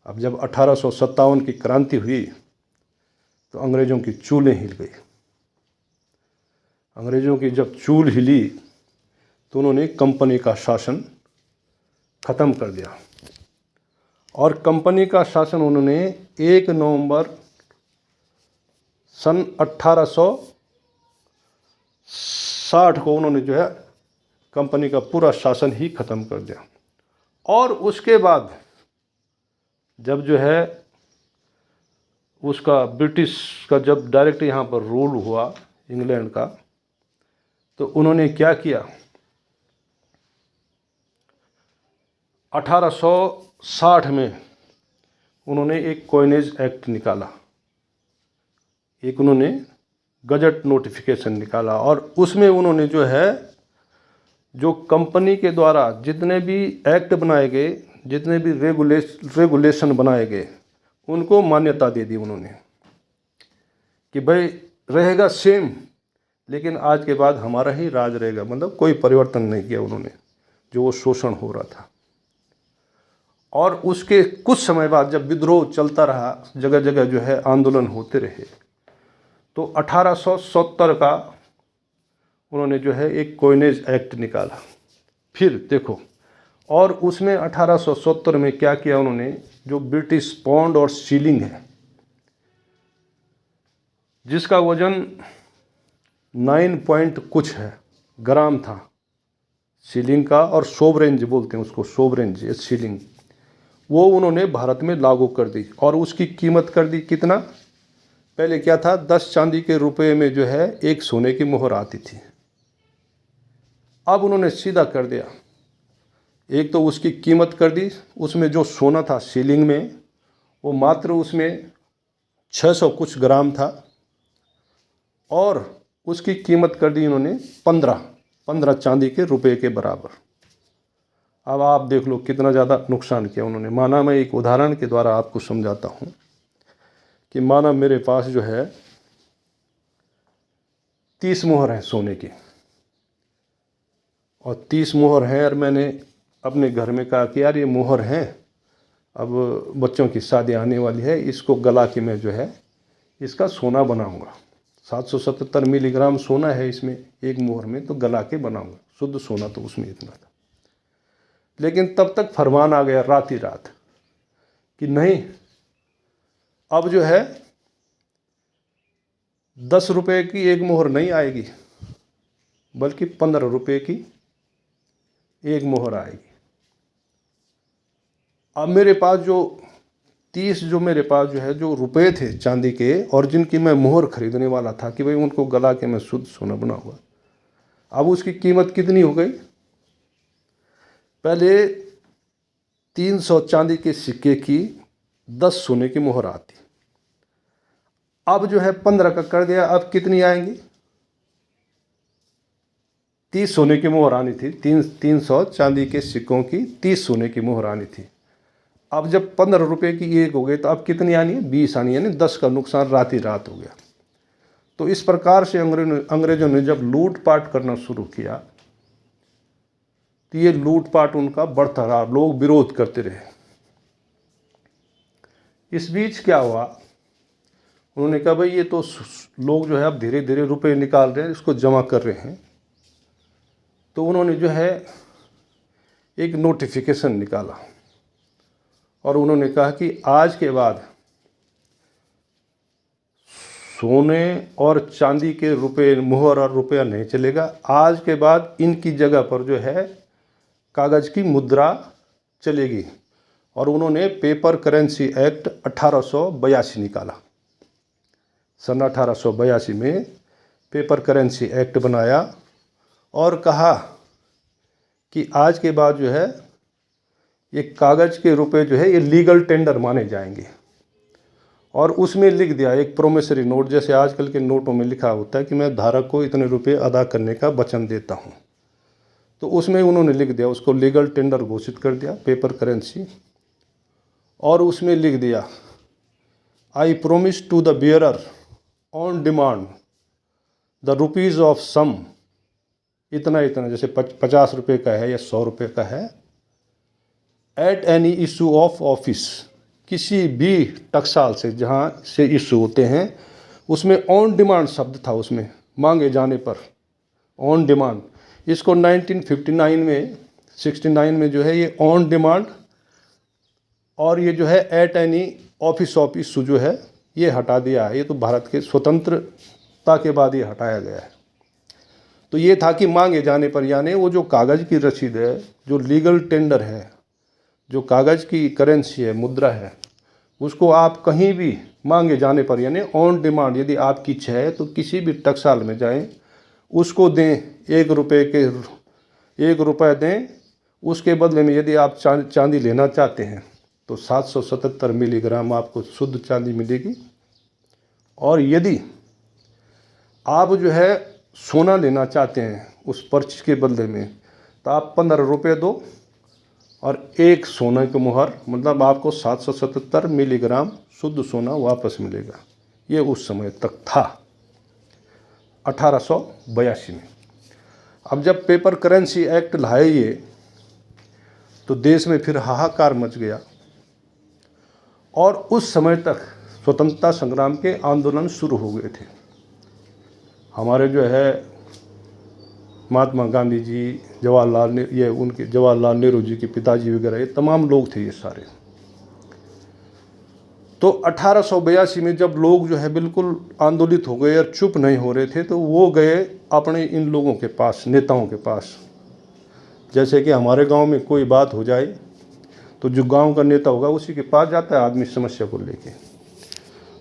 अब जब 1857 की क्रांति हुई तो अंग्रेज़ों की चूलें हिल गई। अंग्रेज़ों की जब चूल हिली तो उन्होंने कंपनी का शासन ख़त्म कर दिया, और कंपनी का शासन उन्होंने 1 नवंबर सन 1860 को उन्होंने जो है कंपनी का पूरा शासन ही ख़त्म कर दिया। और उसके बाद जब जो है उसका ब्रिटिश का जब डायरेक्ट यहाँ पर रूल हुआ इंग्लैंड का, तो उन्होंने क्या किया, 1860 में उन्होंने एक कॉइनेज एक्ट निकाला, एक उन्होंने गजट नोटिफिकेशन निकाला, और उसमें उन्होंने जो है जो कंपनी के द्वारा जितने भी एक्ट बनाए गए, जितने भी रेगुलेशन बनाए गए, उनको मान्यता दे दी उन्होंने कि भाई रहेगा सेम, लेकिन आज के बाद हमारा ही राज रहेगा। मतलब कोई परिवर्तन नहीं किया उन्होंने, जो वो शोषण हो रहा था। और उसके कुछ समय बाद जब विद्रोह चलता रहा, जगह जगह जो है आंदोलन होते रहे, तो 1870 का उन्होंने जो है एक कॉइनेज एक्ट निकाला। फिर देखो, और उसमें 1870 में क्या किया उन्होंने, जो ब्रिटिश पाउंड और शीलिंग है, जिसका वजन 9 पॉइंट कुछ है ग्राम था सीलिंग का, और सोवरेंज बोलते हैं उसको, सोवरेंज सीलिंग, वो उन्होंने भारत में लागू कर दी। और उसकी कीमत कर दी कितना, पहले क्या था, 10 चांदी के रुपए में जो है एक सोने की मोहर आती थी। अब उन्होंने सीधा कर दिया, एक तो उसकी कीमत कर दी, उसमें जो सोना था सीलिंग में वो मात्र उसमें 600 कुछ ग्राम था, और उसकी कीमत कर दी इन्होंने 15 चांदी के रुपए के बराबर। अब आप देख लो कितना ज़्यादा नुकसान किया उन्होंने। माना मैं एक उदाहरण के द्वारा आपको समझाता हूँ कि माना मेरे पास जो है 30 मोहर हैं सोने की, और 30 मोहर हैं, और मैंने अपने घर में कहा कि यार ये मोहर हैं, अब बच्चों की शादी आने वाली है, इसको गला के मैं जो है इसका सोना बनाऊंगा। 777 मिलीग्राम सोना है इसमें एक मोहर में, तो गला के बनाऊंगा, शुद्ध सोना तो उसमें इतना था। लेकिन तब तक फरमान आ गया रात ही रात कि नहीं, अब जो है 10 रुपए की एक मोहर नहीं आएगी, बल्कि 15 रुपए की एक मोहर आएगी। अब मेरे पास जो 30 जो मेरे पास जो है जो रुपए थे चांदी के, और जिनकी मैं मोहर खरीदने वाला था कि भाई उनको गला के मैं शुद्ध सोना बनाऊंगा, अब उसकी कीमत कितनी हो गई। पहले 300 चांदी के सिक्के की 10 सोने की मोहर आती, अब जो है 15 का कर दिया, अब कितनी आएंगी, 30 सोने की मोहर आनी थी, 300 चांदी के सिक्कों की 30 सोने की मोहर आनी थी। अब जब 15 रुपए की एक हो गई तो अब कितनी आनी है, 20 आनी है, यानी 10 का नुकसान रात ही रात हो गया। तो इस प्रकार से अंग्रेजों ने जब लूटपाट करना शुरू किया तो ये लूटपाट उनका बढ़ता रहा, लोग विरोध करते रहे। इस बीच क्या हुआ, उन्होंने कहा भाई ये तो लोग जो है अब धीरे धीरे रुपए निकाल रहे हैं, इसको जमा कर रहे हैं। तो उन्होंने जो है एक नोटिफिकेशन निकाला, और उन्होंने कहा कि आज के बाद सोने और चांदी के रुपए, मोहर और रुपया नहीं चलेगा। आज के बाद इनकी जगह पर जो है कागज़ की मुद्रा चलेगी। और उन्होंने पेपर करेंसी एक्ट 1882 निकाला। सन 1882 में पेपर करेंसी एक्ट बनाया और कहा कि आज के बाद जो है ये कागज़ के रुपए जो है ये लीगल टेंडर माने जाएंगे। और उसमें लिख दिया एक प्रोमिसरी नोट, जैसे आजकल के नोटों में लिखा होता है कि मैं धारक को इतने रुपए अदा करने का वचन देता हूँ, तो उसमें उन्होंने लिख दिया, उसको लीगल टेंडर घोषित कर दिया पेपर करेंसी। और उसमें लिख दिया I promise to the bearer on demand the rupees of sum, इतना इतना, जैसे 50 रुपये का है या 100 रुपये का है, at any issue of office, किसी भी टकसाल से जहाँ से इशू होते हैं, उसमें ऑन डिमांड शब्द था, उसमें मांगे जाने पर, ऑन डिमांड। इसको 1959 में 69 में जो है ये ऑन डिमांड और ये जो है at any office of issue जो है ये हटा दिया है। ये तो भारत के स्वतंत्रता के बाद ये हटाया गया है। तो ये था कि मांगे जाने पर, यानी वो जो कागज़ की रसीद है, जो लीगल टेंडर है, जो कागज़ की करेंसी है, मुद्रा है, उसको आप कहीं भी मांगे जाने पर, यानी ऑन डिमांड, यदि आपकी इच्छा है तो किसी भी टकसाल में जाएं, उसको दें, 1 रुपये दें, उसके बदले में यदि आप चांदी लेना चाहते हैं तो 777 मिलीग्राम आपको शुद्ध चांदी मिलेगी। और यदि आप जो है सोना लेना चाहते हैं उस पर्ची के बदले में, तो आप 15 रुपये दो और एक सोने की मुहर, मतलब आपको 777 मिलीग्राम शुद्ध सोना वापस मिलेगा। ये उस समय तक था 1882 में। अब जब पेपर करेंसी एक्ट लाए ये, तो देश में फिर हाहाकार मच गया। और उस समय तक स्वतंत्रता संग्राम के आंदोलन शुरू हो गए थे। हमारे जो है महात्मा गांधी जी, जवाहरलाल नेहरू जी के पिताजी वगैरह, ये तमाम लोग थे ये सारे। तो 1882 में जब लोग जो है बिल्कुल आंदोलित हो गए और चुप नहीं हो रहे थे, तो वो गए अपने इन लोगों के पास, नेताओं के पास। जैसे कि हमारे गांव में कोई बात हो जाए तो जो गांव का नेता होगा उसी के पास जाता है आदमी समस्या को लेके।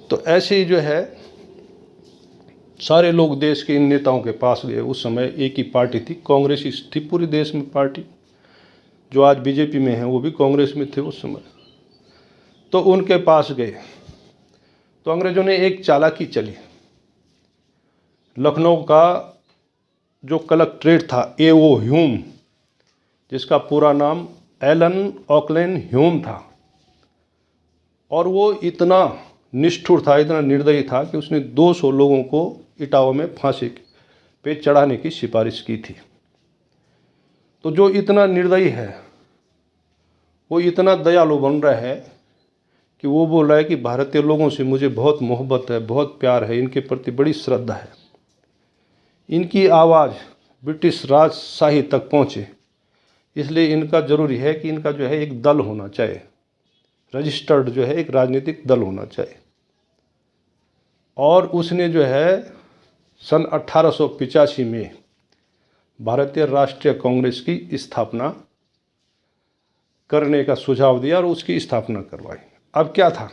तो ऐसे ही जो है सारे लोग देश के इन नेताओं के पास गए। उस समय एक ही पार्टी थी, कांग्रेस ही थी पूरे देश में पार्टी। जो आज बीजेपी में है वो भी कांग्रेस में थे उस समय। तो उनके पास गए तो अंग्रेज़ों ने एक चालाकी चली। लखनऊ का जो कलेक्ट्रेट था A.O. ह्यूम, जिसका पूरा नाम एलन ऑकलैंड ह्यूम था, और वो इतना निष्ठुर था, इतना निर्दयी था कि उसने 200 लोगों को इटावा में फांसी पे चढ़ाने की सिफारिश की थी। तो जो इतना निर्दयी है वो इतना दयालु बन रहा है कि वो बोल रहा है कि भारतीय लोगों से मुझे बहुत मोहब्बत है, बहुत प्यार है, इनके प्रति बड़ी श्रद्धा है। इनकी आवाज़ ब्रिटिश राजशाही तक पहुँचे, इसलिए इनका ज़रूरी है कि इनका जो है एक दल होना चाहिए, रजिस्टर्ड जो है एक राजनीतिक दल होना चाहिए। और उसने जो है सन 1885 में भारतीय राष्ट्रीय कांग्रेस की स्थापना करने का सुझाव दिया और उसकी स्थापना करवाई। अब क्या था,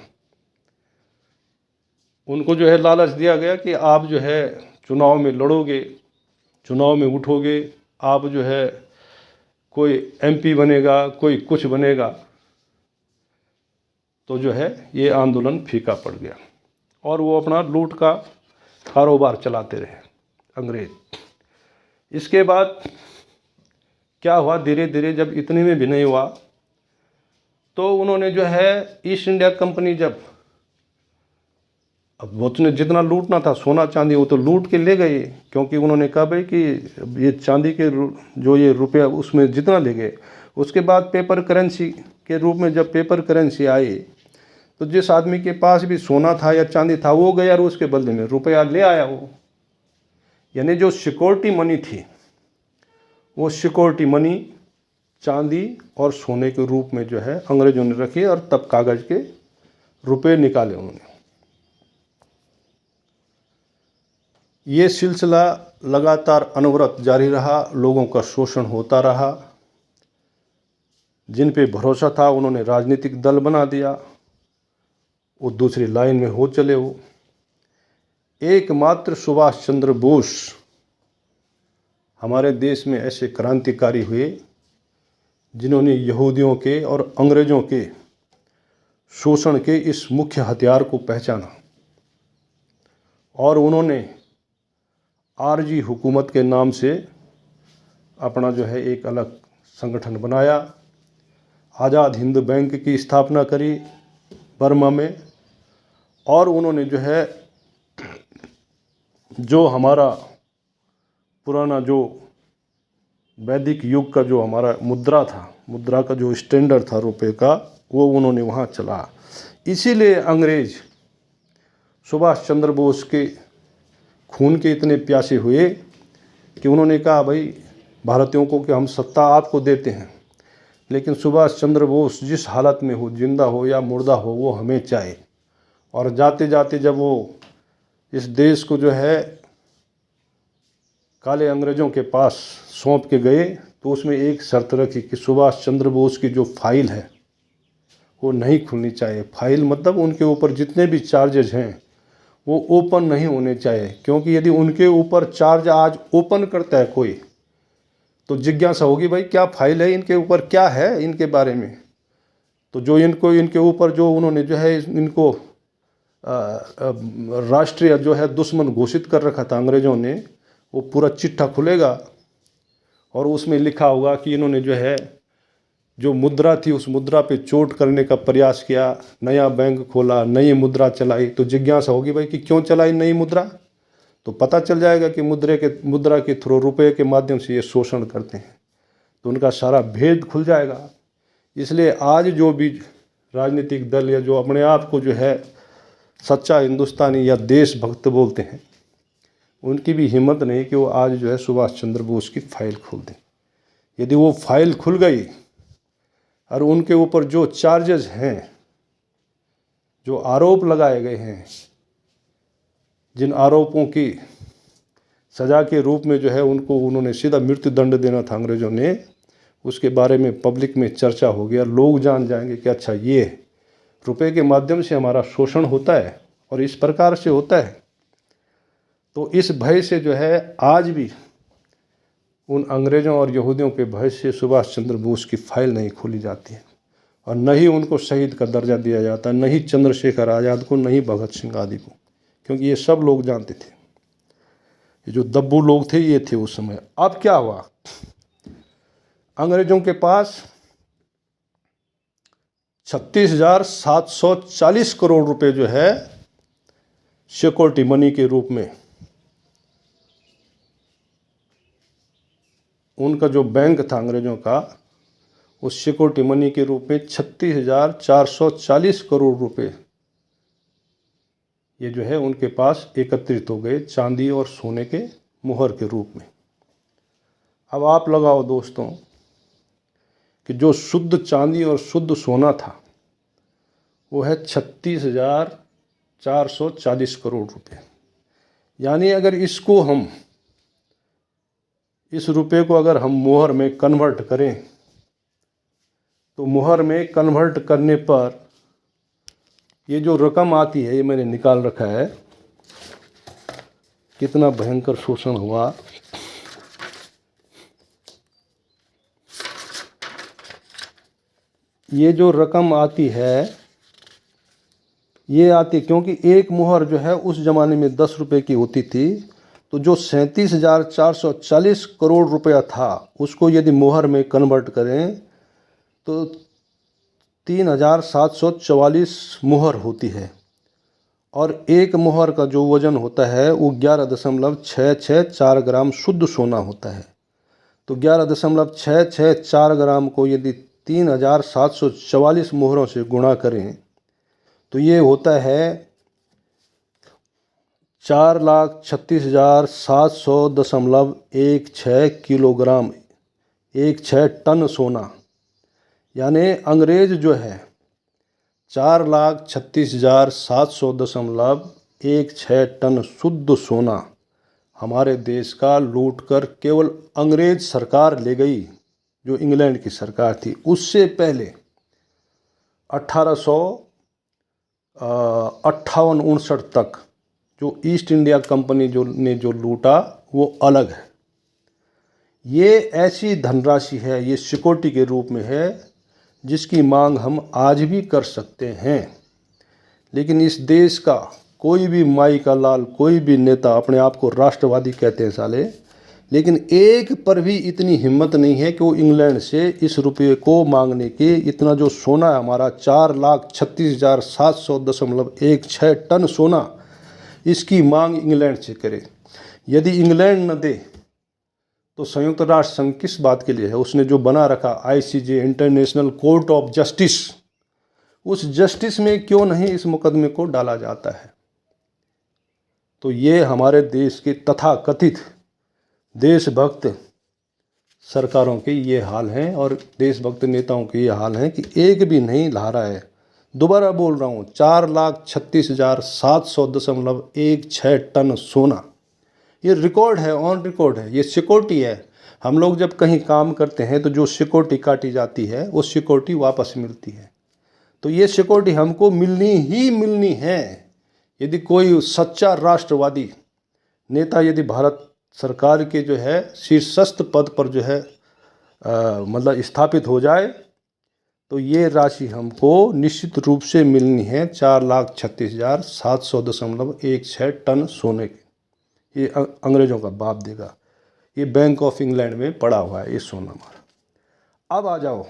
उनको जो है लालच दिया गया कि आप जो है चुनाव में लड़ोगे, चुनाव में उठोगे, आप जो है कोई MP बनेगा, कोई कुछ बनेगा। तो जो है ये आंदोलन फीका पड़ गया और वो अपना लूट का कारोबार चलाते रहे अंग्रेज। इसके बाद क्या हुआ, धीरे धीरे जब इतने में भी नहीं हुआ तो उन्होंने जो है ईस्ट इंडिया कंपनी, जब अब वो जितना लूटना था सोना चांदी वो तो लूट के ले गए, क्योंकि उन्होंने कहा भाई कि ये चांदी के जो ये रुपया उसमें जितना ले गए। उसके बाद पेपर करेंसी के रूप में जब पेपर करेंसी आई तो जिस आदमी के पास भी सोना था या चांदी था वो गया और उसके बदले में रुपया ले आया वो। यानी जो सिक्योरिटी मनी थी वो सिक्योरिटी मनी चांदी और सोने के रूप में जो है अंग्रेजों ने रखी और तब कागज़ के रुपए निकाले उन्होंने। ये सिलसिला लगातार अनवरत जारी रहा, लोगों का शोषण होता रहा। जिन पे भरोसा था उन्होंने राजनीतिक दल बना दिया, वो दूसरी लाइन में हो चले। वो एकमात्र सुभाष चंद्र बोस हमारे देश में ऐसे क्रांतिकारी हुए जिन्होंने यहूदियों के और अंग्रेज़ों के शोषण के इस मुख्य हथियार को पहचाना और उन्होंने आरजी हुकूमत के नाम से अपना जो है एक अलग संगठन बनाया। आज़ाद हिंद बैंक की स्थापना करी बर्मा में, और उन्होंने जो है जो हमारा पुराना जो वैदिक युग का जो हमारा मुद्रा था, मुद्रा का जो स्टैंडर्ड था रुपए का, वो उन्होंने वहाँ चला। इसीलिए अंग्रेज सुभाष चंद्र बोस के खून के इतने प्यासे हुए कि उन्होंने कहा भाई भारतीयों को कि हम सत्ता आपको देते हैं, लेकिन सुभाष चंद्र बोस जिस हालत में हो, जिंदा हो या मुर्दा हो, वो हमें चाहिए। और जाते जाते जब वो इस देश को जो है काले अंग्रेज़ों के पास सौंप के गए तो उसमें एक शर्त रखी कि सुभाष चंद्र बोस की जो फाइल है वो नहीं खुलनी चाहिए। फाइल मतलब उनके ऊपर जितने भी चार्जेज हैं वो ओपन नहीं होने चाहिए, क्योंकि यदि उनके ऊपर चार्ज आज ओपन करता है कोई तो जिज्ञासा होगी भाई क्या फाइल है, इनके ऊपर क्या है इनके बारे में। तो जो इनके ऊपर जो उन्होंने जो है इनको राष्ट्रीय जो है दुश्मन घोषित कर रखा था अंग्रेज़ों ने, वो पूरा चिट्ठा खुलेगा और उसमें लिखा होगा कि इन्होंने जो है जो मुद्रा थी उस मुद्रा पे चोट करने का प्रयास किया, नया बैंक खोला, नई मुद्रा चलाई। तो जिज्ञासा होगी भाई कि क्यों चलाई नई मुद्रा, तो पता चल जाएगा कि मुद्रा के थ्रू रुपए के माध्यम से ये शोषण करते हैं, तो उनका सारा भेद खुल जाएगा। इसलिए आज जो भी राजनीतिक दल या जो अपने आप को जो है सच्चा हिंदुस्तानी या देशभक्त बोलते हैं, उनकी भी हिम्मत नहीं कि वो आज जो है सुभाष चंद्र बोस की फाइल खोल दें। यदि वो फाइल खुल गई और उनके ऊपर जो चार्जेस हैं जो आरोप लगाए गए हैं, जिन आरोपों की सज़ा के रूप में जो है उन्होंने सीधा मृत्यु दंड देना था अंग्रेज़ों ने, उसके बारे में पब्लिक में चर्चा हो गया। लोग जान जाएंगे कि अच्छा ये रुपए के माध्यम से हमारा शोषण होता है और इस प्रकार से होता है। तो इस भय से जो है आज भी उन अंग्रेज़ों और यहूदियों के भय से सुभाष चंद्र बोस की फाइल नहीं खोली जाती है और न ही उनको शहीद का दर्जा दिया जाता, न ही चंद्रशेखर आज़ाद को, न ही भगत सिंह आदि को, क्योंकि ये सब लोग जानते थे। ये जो दब्बू लोग थे ये थे उस समय। अब क्या हुआ, अंग्रेज़ों के पास 36,740 करोड़ रुपए जो है सिक्योरिटी मनी के रूप में, उनका जो बैंक था अंग्रेज़ों का, उस सिक्योरिटी मनी के रूप में 36,440 करोड़ रुपए ये जो है उनके पास एकत्रित हो गए चांदी और सोने के मुहर के रूप में। अब आप लगाओ दोस्तों कि जो शुद्ध चांदी और शुद्ध सोना था वो है 36,440 करोड़ रुपए। यानी अगर इसको हम, इस रुपए को अगर हम मुहर में कन्वर्ट करें तो मुहर में कन्वर्ट करने पर ये जो रकम आती है, ये मैंने निकाल रखा है, कितना भयंकर शोषण हुआ। ये जो रकम आती है ये आती, क्योंकि एक मुहर जो है उस ज़माने में 10 रुपए की होती थी, तो जो 37,440 करोड़ रुपया था उसको यदि मुहर में कन्वर्ट करें तो 3,744 मुहर होती है और एक मुहर का जो वज़न होता है वो 11.664 ग्राम शुद्ध सोना होता है। तो 11.664 ग्राम को यदि 3,744 मुहरों से गुणा करें तो ये होता है 4,36,700.16 किलोग्राम, 16 टन सोना। यानी अंग्रेज़ जो है 4,36,700.16 टन शुद्ध सोना हमारे देश का लूट कर केवल अंग्रेज़ सरकार ले गई, जो इंग्लैंड की सरकार थी। उससे पहले 1858-59 तक जो ईस्ट इंडिया कंपनी ने जो लूटा वो अलग है। ये ऐसी धनराशि है, ये सिक्योरिटी के रूप में है, जिसकी मांग हम आज भी कर सकते हैं। लेकिन इस देश का कोई भी माई का लाल, कोई भी नेता, अपने आप को राष्ट्रवादी कहते हैं साले, लेकिन एक पर भी इतनी हिम्मत नहीं है कि वो इंग्लैंड से इस रुपये को मांगने के, इतना जो सोना है हमारा 4,36,700.16 टन सोना, इसकी मांग इंग्लैंड से करे। यदि इंग्लैंड न दे तो संयुक्त राष्ट्र संघ किस बात के लिए है? उसने जो बना रखा ICJ, international court of justice, उस जस्टिस में क्यों नहीं इस मुकदमे को डाला जाता है? तो ये हमारे देश के तथाकथित देशभक्त सरकारों के ये हाल हैं और देशभक्त नेताओं के ये हाल हैं कि एक भी नहीं ला रहा है। दोबारा बोल रहा हूँ, 4,36,700.16 टन सोना, ये रिकॉर्ड है, ऑन रिकॉर्ड है, ये सिक्योरिटी है। हम लोग जब कहीं काम करते हैं तो जो सिक्योरिटी काटी जाती है वो सिक्योरिटी वापस मिलती है। तो ये सिक्योरिटी हमको मिलनी ही मिलनी है। यदि कोई सच्चा राष्ट्रवादी नेता यदि भारत सरकार के जो है शीर्षस्थ पद पर जो है मतलब स्थापित हो जाए तो ये राशि हमको निश्चित रूप से मिलनी है, 4,36,700.16 टन सोने के। ये अंग्रेज़ों का बाप देगा। ये बैंक ऑफ इंग्लैंड में पड़ा हुआ है ये सोना हमारा। अब आ जाओ,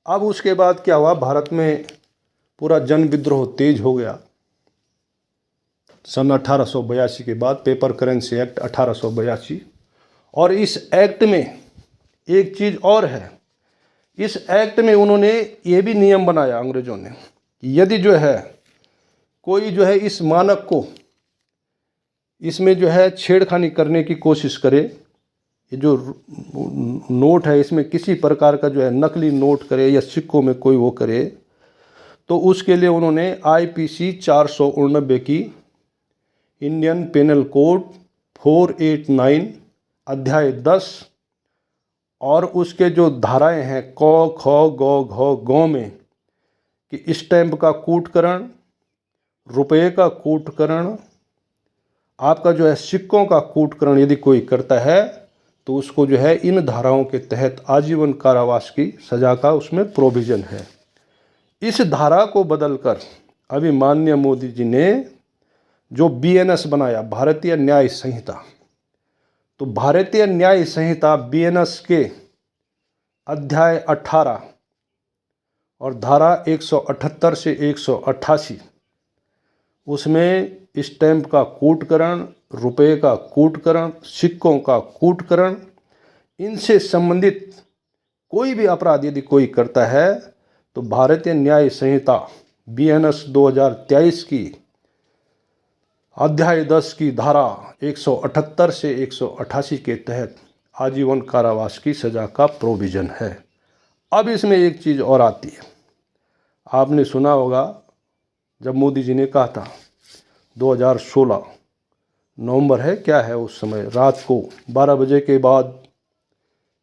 अब उसके बाद क्या हुआ, भारत में पूरा जन विद्रोह तेज हो गया। सन 1882 के बाद पेपर करेंसी एक्ट 1882, और इस एक्ट में एक चीज़ और है, इस एक्ट में उन्होंने ये भी नियम बनाया अंग्रेज़ों ने, यदि जो है कोई जो है इस मानक को, इसमें जो है छेड़खानी करने की कोशिश करे, ये जो नोट है इसमें किसी प्रकार का जो है नकली नोट करे या सिक्कों में कोई वो करे, तो उसके लिए उन्होंने IPC 489 की इंडियन पेनल कोड 489 अध्याय 10 और उसके जो धाराएं हैं क ख ग घ गौ में कि स्टैंप का कूटकरण, रुपये का कूटकरण, आपका जो है सिक्कों का कूटकरण यदि कोई करता है तो उसको जो है इन धाराओं के तहत आजीवन कारावास की सज़ा का उसमें प्रोविज़न है। इस धारा को बदलकर अभी माननीय मोदी जी ने जो BNS बनाया, भारतीय न्याय संहिता, तो भारतीय न्याय संहिता BNS के अध्याय 18 और धारा 178 से 188 उसमें स्टैंप का कूटकरण, रुपये का कूटकरण, सिक्कों का कूटकरण, इनसे संबंधित कोई भी अपराध यदि कोई करता है तो भारतीय न्याय संहिता BNS 2023 की अध्याय 10 की धारा 178 से 188 के तहत आजीवन कारावास की सज़ा का प्रोविज़न है। अब इसमें एक चीज़ और आती है, आपने सुना होगा जब मोदी जी ने कहा था 2016 नवंबर है क्या है, उस समय रात को 12 बजे के बाद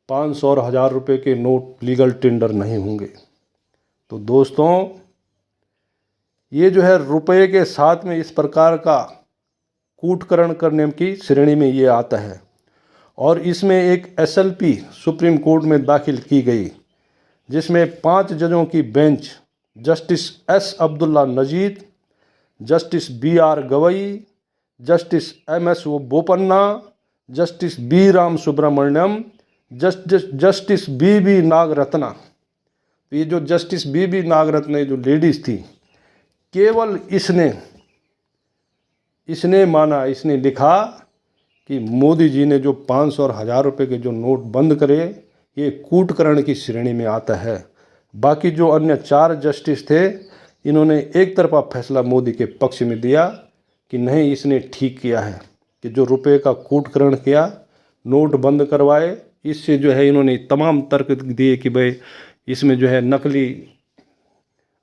500 और 1000 रुपये के नोट लीगल टेंडर नहीं होंगे। तो दोस्तों ये जो है रुपये के साथ में इस प्रकार का कूटकरण करने की श्रेणी में ये आता है और इसमें एक SLP सुप्रीम कोर्ट में दाखिल की गई जिसमें 5 जजों की bench justice S Abdulla Nazeer, justice BR Gavai, justice MS Bopanna, justice B Ram Subramaniam, justice BB Nagarathna. तो ये जो जस्टिस BB नागरत्ना जो लेडीज़ थी, केवल इसने माना, इसने लिखा कि मोदी जी ने जो 500 और 1000 रुपये के जो नोट बंद करे ये कूटकरण की श्रेणी में आता है। बाकी जो अन्य 4 जस्टिस थे इन्होंने एक तरफा फैसला मोदी के पक्ष में दिया कि नहीं, इसने ठीक किया है कि जो रुपये का कूटकरण किया, नोट बंद करवाए, इससे जो है इन्होंने तमाम तर्क दिए कि भाई इसमें जो है नकली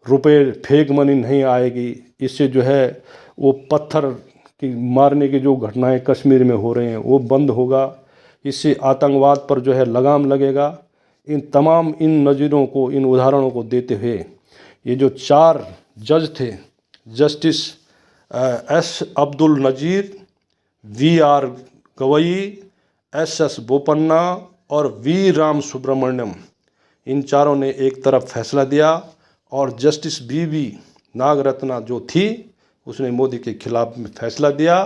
रुपये फेक मनी नहीं आएगी, इससे जो है वो पत्थर की मारने की जो घटनाएं कश्मीर में हो रहे हैं वो बंद होगा, इससे आतंकवाद पर जो है लगाम लगेगा। इन नज़ीरों को, इन उदाहरणों को देते हुए ये जो 4 जज थे, justice S Abdul Nazeer, VR Gavai, SS Bopanna और V राम सुब्रमण्यम, इन चारों ने एक तरफ फैसला दिया और जस्टिस BB नागरत्ना जो थी उसने मोदी के खिलाफ में फैसला दिया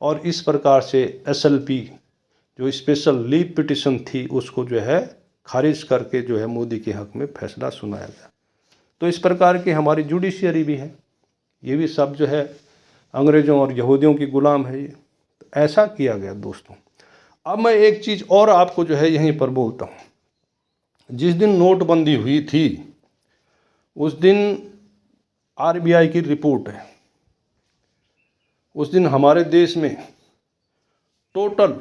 और इस प्रकार से SLP जो स्पेशल लीव पिटिशन थी उसको जो है खारिज करके जो है मोदी के हक में फैसला सुनाया गया। तो इस प्रकार की हमारी जुडिशियरी भी है, ये भी सब जो है अंग्रेज़ों और यहूदियों की गुलाम है। ये तो ऐसा किया गया दोस्तों। अब मैं एक चीज़ और आपको जो है यहीं पर बोलता हूँ। जिस दिन नोटबंदी हुई थी उस दिन RBI की रिपोर्ट है, उस दिन हमारे देश में टोटल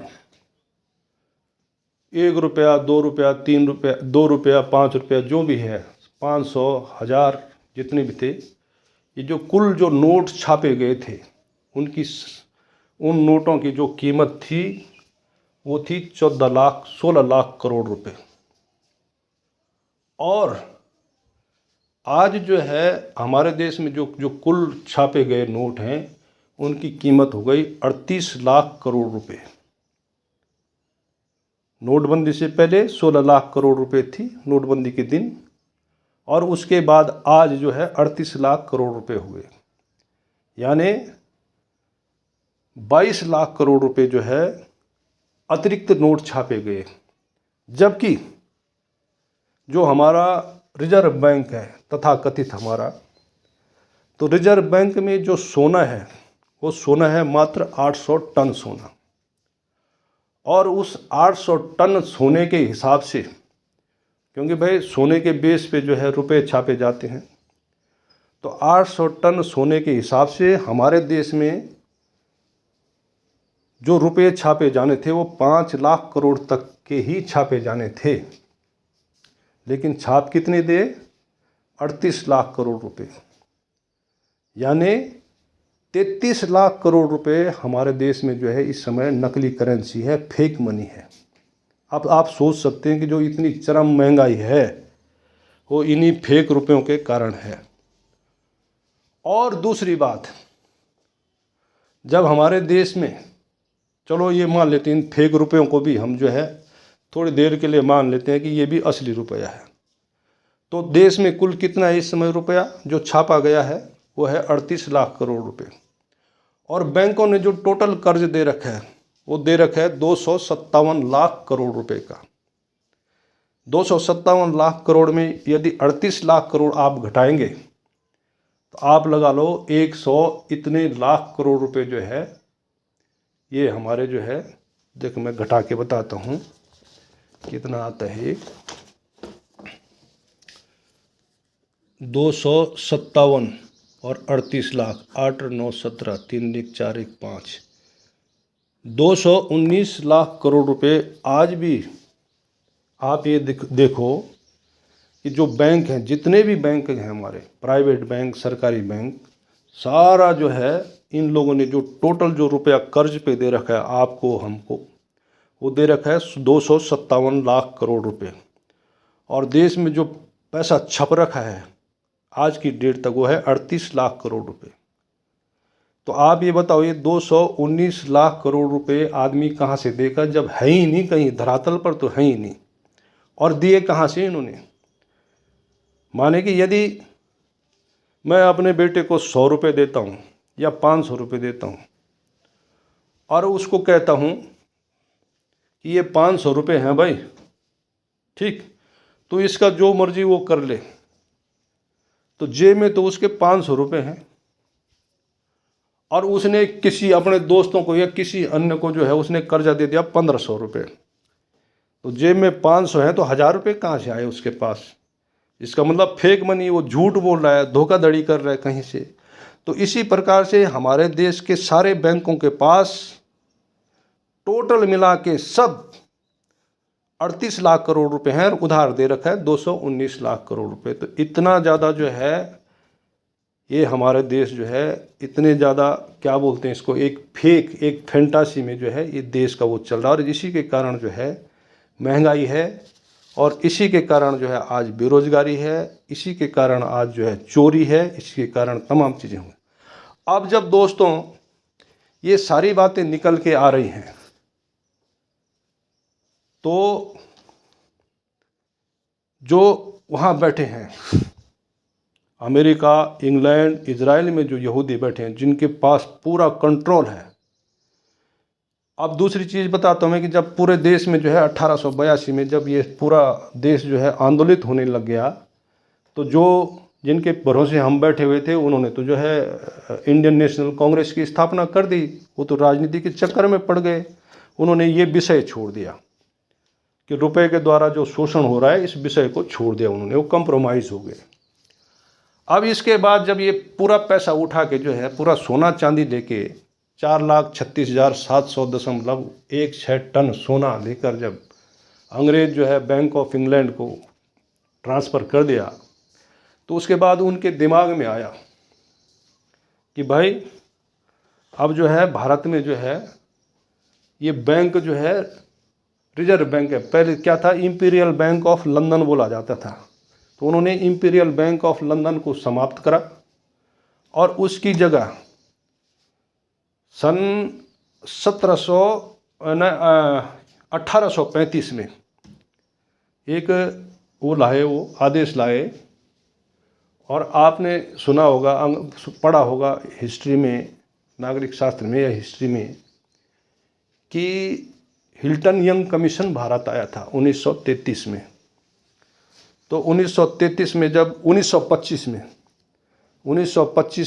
1 रुपया, 2 रुपया, 3 रुपया, 2 रुपया, 5 रुपया जो भी है, 500, 1000 जितने भी थे, ये जो कुल जो नोट छापे गए थे उन नोटों की जो कीमत थी वो थी 16 लाख करोड़ रुपए। और आज जो है हमारे देश में जो कुल छापे गए नोट हैं उनकी कीमत हो गई 38 लाख करोड़ रुपए। नोटबंदी से पहले 16 लाख करोड़ रुपए थी नोटबंदी के दिन, और उसके बाद आज जो है 38 लाख करोड़ रुपए हुए, यानी 22 लाख करोड़ रुपए जो है अतिरिक्त नोट छापे गए। जबकि जो हमारा रिजर्व बैंक है तथाकथित हमारा, तो रिजर्व बैंक में जो सोना है वो सोना है मात्र 800 टन सोना, और उस 800 टन सोने के हिसाब से, क्योंकि भाई सोने के बेस पे जो है रुपए छापे जाते हैं, तो 800 टन सोने के हिसाब से हमारे देश में जो रुपए छापे जाने थे वो 5 लाख करोड़ तक के ही छापे जाने थे। लेकिन छाप कितने दे? 38 लाख करोड़ रुपए। यानी 33 लाख करोड़ रुपए हमारे देश में जो है इस समय नकली करेंसी है, फेक मनी है। अब आप सोच सकते हैं कि जो इतनी चरम महंगाई है वो इन्हीं फेक रुपयों के कारण है। और दूसरी बात, जब हमारे देश में, चलो ये मान लेते हैं इन फेक रुपयों को भी हम जो है थोड़ी देर के लिए मान लेते हैं कि ये भी असली रुपया है, तो देश में कुल कितना है इस समय रुपया जो छापा गया है, वो है 38 लाख करोड़ रुपए। और बैंकों ने जो टोटल कर्ज दे रखा है वो दे रखा है 257 लाख करोड़ रुपए का। 257 लाख करोड़ में यदि 38 लाख करोड़ आप घटाएंगे तो आप लगा लो 100 इतने लाख करोड़ रुपए जो है ये हमारे जो है, देखो मैं घटा के बताता हूँ कितना आता है। 257 और 38 लाख, 8 और 9 17, 3 1 4 1 5, 219 लाख करोड़ रुपए। आज भी आप ये देखो कि जो बैंक हैं, जितने भी बैंक हैं हमारे, प्राइवेट बैंक, सरकारी बैंक, सारा जो है इन लोगों ने जो टोटल जो रुपया कर्ज पे दे रखा है आपको हमको, वो दे रखा है 257 लाख करोड़ रुपए। और देश में जो पैसा छप रखा है आज की डेट तक वो है 38 लाख करोड़ रुपए। तो आप ये बताओ ये 219 लाख करोड़ रुपए आदमी कहाँ से देगा जब है ही नहीं, कहीं धरातल पर तो है ही नहीं। और दिए कहाँ से इन्होंने? माने कि यदि मैं अपने बेटे को 100 रुपये देता हूँ या 500 रुपये देता हूँ और उसको कहता हूँ कि ये 500 रुपये हैं भाई, ठीक, तो इसका जो मर्जी वो कर ले, तो जेब में तो उसके 500 रुपये हैं और उसने किसी अपने दोस्तों को या किसी अन्य को जो है उसने कर्जा दे दिया 1500 रुपये, तो जेब में 500 है तो 1000 रुपये कहाँ से आए उसके पास? इसका मतलब फेक मनी, वो झूठ बोल रहा है, धोखाधड़ी कर रहा है कहीं से। तो इसी प्रकार से हमारे देश के सारे बैंकों के पास टोटल मिला के सब 38 लाख करोड़ रुपए हैं और उधार दे रखा है 219 लाख करोड़ रुपए। तो इतना ज़्यादा जो है ये हमारे देश जो है इतने ज़्यादा क्या बोलते हैं इसको, एक फेक, एक फैंटासी में जो है ये देश का वो चल रहा है। और इसी के कारण जो है महंगाई है और इसी के कारण जो है आज बेरोजगारी है, इसी के कारण आज जो है चोरी है, इसी के कारण तमाम चीज़ें हुई। अब जब दोस्तों ये सारी बातें निकल के आ रही हैं तो जो वहाँ बैठे हैं अमेरिका, इंग्लैंड, इजराइल में जो यहूदी बैठे हैं जिनके पास पूरा कंट्रोल है। अब दूसरी चीज़ बताता हूँ मैं कि जब पूरे देश में जो है 1882 में जब ये पूरा देश जो है आंदोलित होने लग गया तो जो जिनके भरोसे हम बैठे हुए थे उन्होंने तो जो है इंडियन नेशनल कांग्रेस की स्थापना कर दी। वो तो राजनीति के चक्कर में पड़ गए, उन्होंने ये विषय छोड़ दिया कि रुपए के द्वारा जो शोषण हो रहा है इस विषय को छोड़ दिया उन्होंने, वो कंप्रोमाइज़ हो गए। अब इसके बाद जब ये पूरा पैसा उठा के जो है पूरा सोना चांदी लेके 4,36,700.16 टन सोना लेकर जब अंग्रेज़ जो है बैंक ऑफ इंग्लैंड को ट्रांसफ़र कर दिया तो उसके बाद उनके दिमाग में आया कि भाई अब जो है भारत में जो है ये बैंक जो है रिजर्व बैंक है। पहले क्या था, इंपीरियल बैंक ऑफ लंदन बोला जाता था, तो उन्होंने इंपीरियल बैंक ऑफ लंदन को समाप्त करा और उसकी जगह सन 1835 में एक वो लाए, वो आदेश लाए। और आपने सुना होगा, पढ़ा होगा हिस्ट्री में, नागरिक शास्त्र में या हिस्ट्री में, कि हिल्टन यंग कमीशन भारत आया था 1933 में। तो 1933 में जब 1925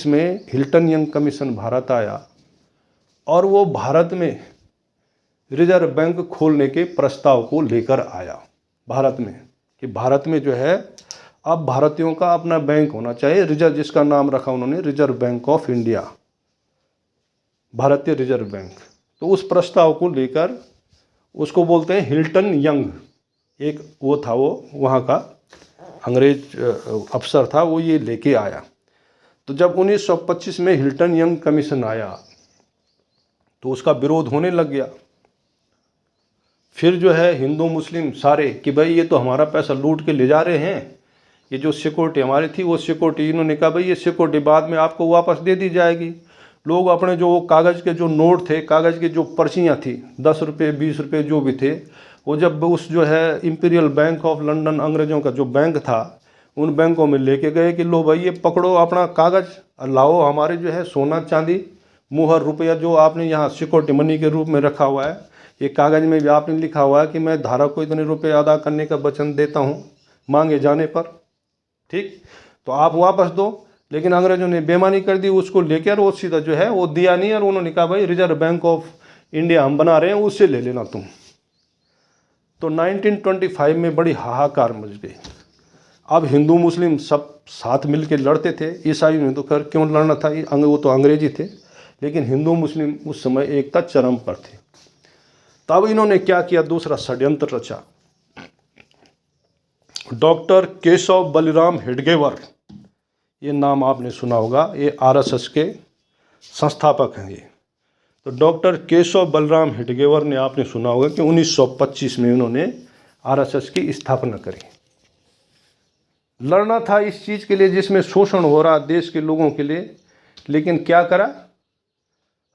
में हिल्टन यंग कमीशन भारत आया और वो भारत में रिजर्व बैंक खोलने के प्रस्ताव को लेकर आया भारत में, कि भारत में जो है अब भारतीयों का अपना बैंक होना चाहिए, रिजर्व, जिसका नाम रखा उन्होंने रिजर्व बैंक ऑफ इंडिया, भारतीय रिजर्व बैंक। तो उस प्रस्ताव को लेकर उसको बोलते हैं हिल्टन यंग, एक वो था, वो वहाँ का अंग्रेज अफसर था, वो ये लेके आया। तो जब 1925 में हिल्टन यंग कमीशन आया तो उसका विरोध होने लग गया। फिर जो है हिंदू मुस्लिम सारे कि भाई ये तो हमारा पैसा लूट के ले जा रहे हैं, ये जो सिक्योरिटी हमारी थी वो सिक्योरिटी, इन्होंने कहा भाई ये सिक्योरिटी बाद में आपको वापस दे दी जाएगी। लोग अपने जो कागज़ के जो नोट थे, कागज़ की जो पर्चियाँ थी, 10 रुपये 20 रुपये जो भी थे, वो जब उस जो है इंपीरियल बैंक ऑफ लंदन अंग्रेज़ों का जो बैंक था उन बैंकों में लेके गए कि लो भाई ये पकड़ो अपना कागज़, लाओ हमारे जो है सोना चांदी मुहर रुपया जो आपने यहाँ सिक्योरिटी मनी के रूप में रखा हुआ है, ये कागज़ में भी आपने लिखा हुआ है कि मैं धारक को इतने रुपये अदा करने का वचन देता हूँ मांगे जाने पर, ठीक, तो आप वापस दो। लेकिन अंग्रेज़ों ने बेईमानी कर दी, उसको लेकर वो सीधा जो है वो दिया नहीं, और उन्होंने कहा भाई रिजर्व बैंक ऑफ इंडिया हम बना रहे हैं, उससे ले लेना तुम। तो 1925 में बड़ी हाहाकार मच गई। अब हिंदू मुस्लिम सब साथ मिल के लड़ते थे, ईसाइयों ने तो खैर क्यों लड़ना था, वो तो अंग्रेजी थे, लेकिन हिंदू मुस्लिम उस समय एकता चरम पर थे। तब इन्होंने क्या किया, दूसरा षड्यंत्र रचा। डॉक्टर केशव बलिराम हेडगेवर, ये नाम आपने सुना होगा, ये आरएसएस के संस्थापक हैं ये। तो डॉक्टर केशव बलराम हेडगेवर ने आपने सुना होगा कि 1925 में उन्होंने आरएसएस की स्थापना करी। लड़ना था इस चीज़ के लिए जिसमें शोषण हो रहा देश के लोगों के लिए, लेकिन क्या करा,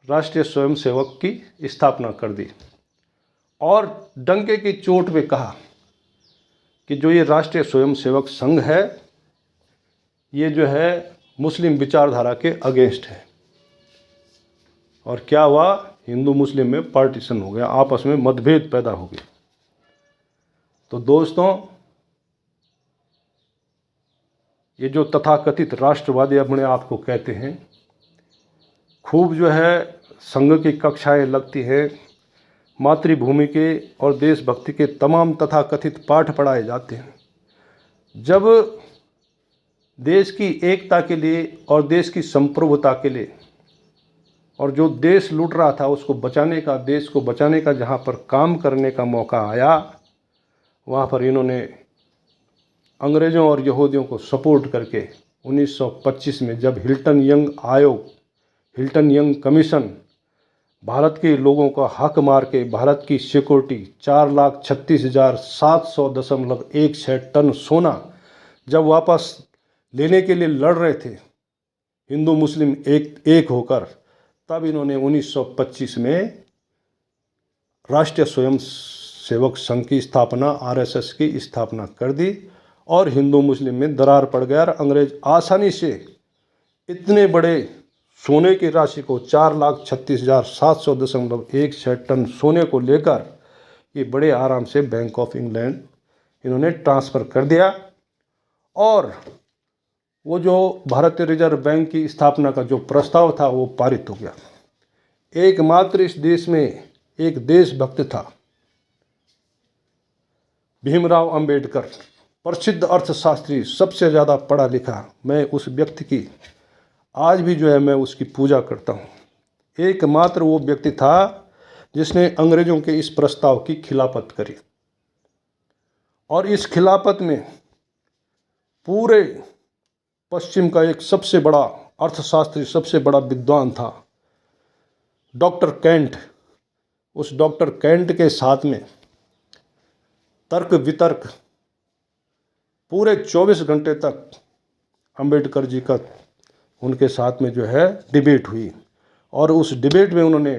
राष्ट्रीय स्वयंसेवक की स्थापना कर दी और डंके की चोट पे कहा कि जो ये राष्ट्रीय स्वयंसेवक संघ है ये जो है मुस्लिम विचारधारा के अगेंस्ट है। और क्या हुआ, हिंदू मुस्लिम में पार्टीशन हो गया, आपस में मतभेद पैदा हो गए। तो दोस्तों ये जो तथाकथित राष्ट्रवादी अपने आप को कहते हैं, खूब जो है संघ की कक्षाएं लगती हैं, मातृभूमि के और देशभक्ति के तमाम तथाकथित पाठ पढ़ाए जाते हैं। जब देश की एकता के लिए और देश की संप्रभुता के लिए और जो देश लूट रहा था उसको बचाने का, देश को बचाने का जहाँ पर काम करने का मौका आया, वहाँ पर इन्होंने अंग्रेज़ों और यहूदियों को सपोर्ट करके 1925 में जब हिल्टन यंग आयोग, हिल्टन यंग कमीशन भारत के लोगों का हक मार के भारत की सिक्योरिटी 4,36,700.16 टन सोना जब वापस लेने के लिए लड़ रहे थे हिंदू मुस्लिम एक होकर, तब इन्होंने 1925 में राष्ट्रीय स्वयंसेवक संघ की स्थापना, आरएसएस की स्थापना कर दी और हिंदू मुस्लिम में दरार पड़ गया और अंग्रेज आसानी से इतने बड़े सोने की राशि को 4,36,700.16 टन सोने को लेकर ये बड़े आराम से बैंक ऑफ इंग्लैंड इन्होंने ट्रांसफ़र कर दिया और वो जो भारतीय रिजर्व बैंक की स्थापना का जो प्रस्ताव था वो पारित हो गया। एकमात्र इस देश में एक देशभक्त था, भीमराव अंबेडकर, प्रसिद्ध अर्थशास्त्री, सबसे ज़्यादा पढ़ा लिखा। मैं उस व्यक्ति की आज भी जो है मैं उसकी पूजा करता हूँ। एकमात्र वो व्यक्ति था जिसने अंग्रेज़ों के इस प्रस्ताव की खिलाफत करी और इस खिलाफत में पूरे पश्चिम का एक सबसे बड़ा अर्थशास्त्री, सबसे बड़ा विद्वान था डॉक्टर कैंट। उस डॉक्टर कैंट के साथ में तर्क वितर्क पूरे 24 घंटे तक अंबेडकर जी का उनके साथ में जो है डिबेट हुई और उस डिबेट में उन्होंने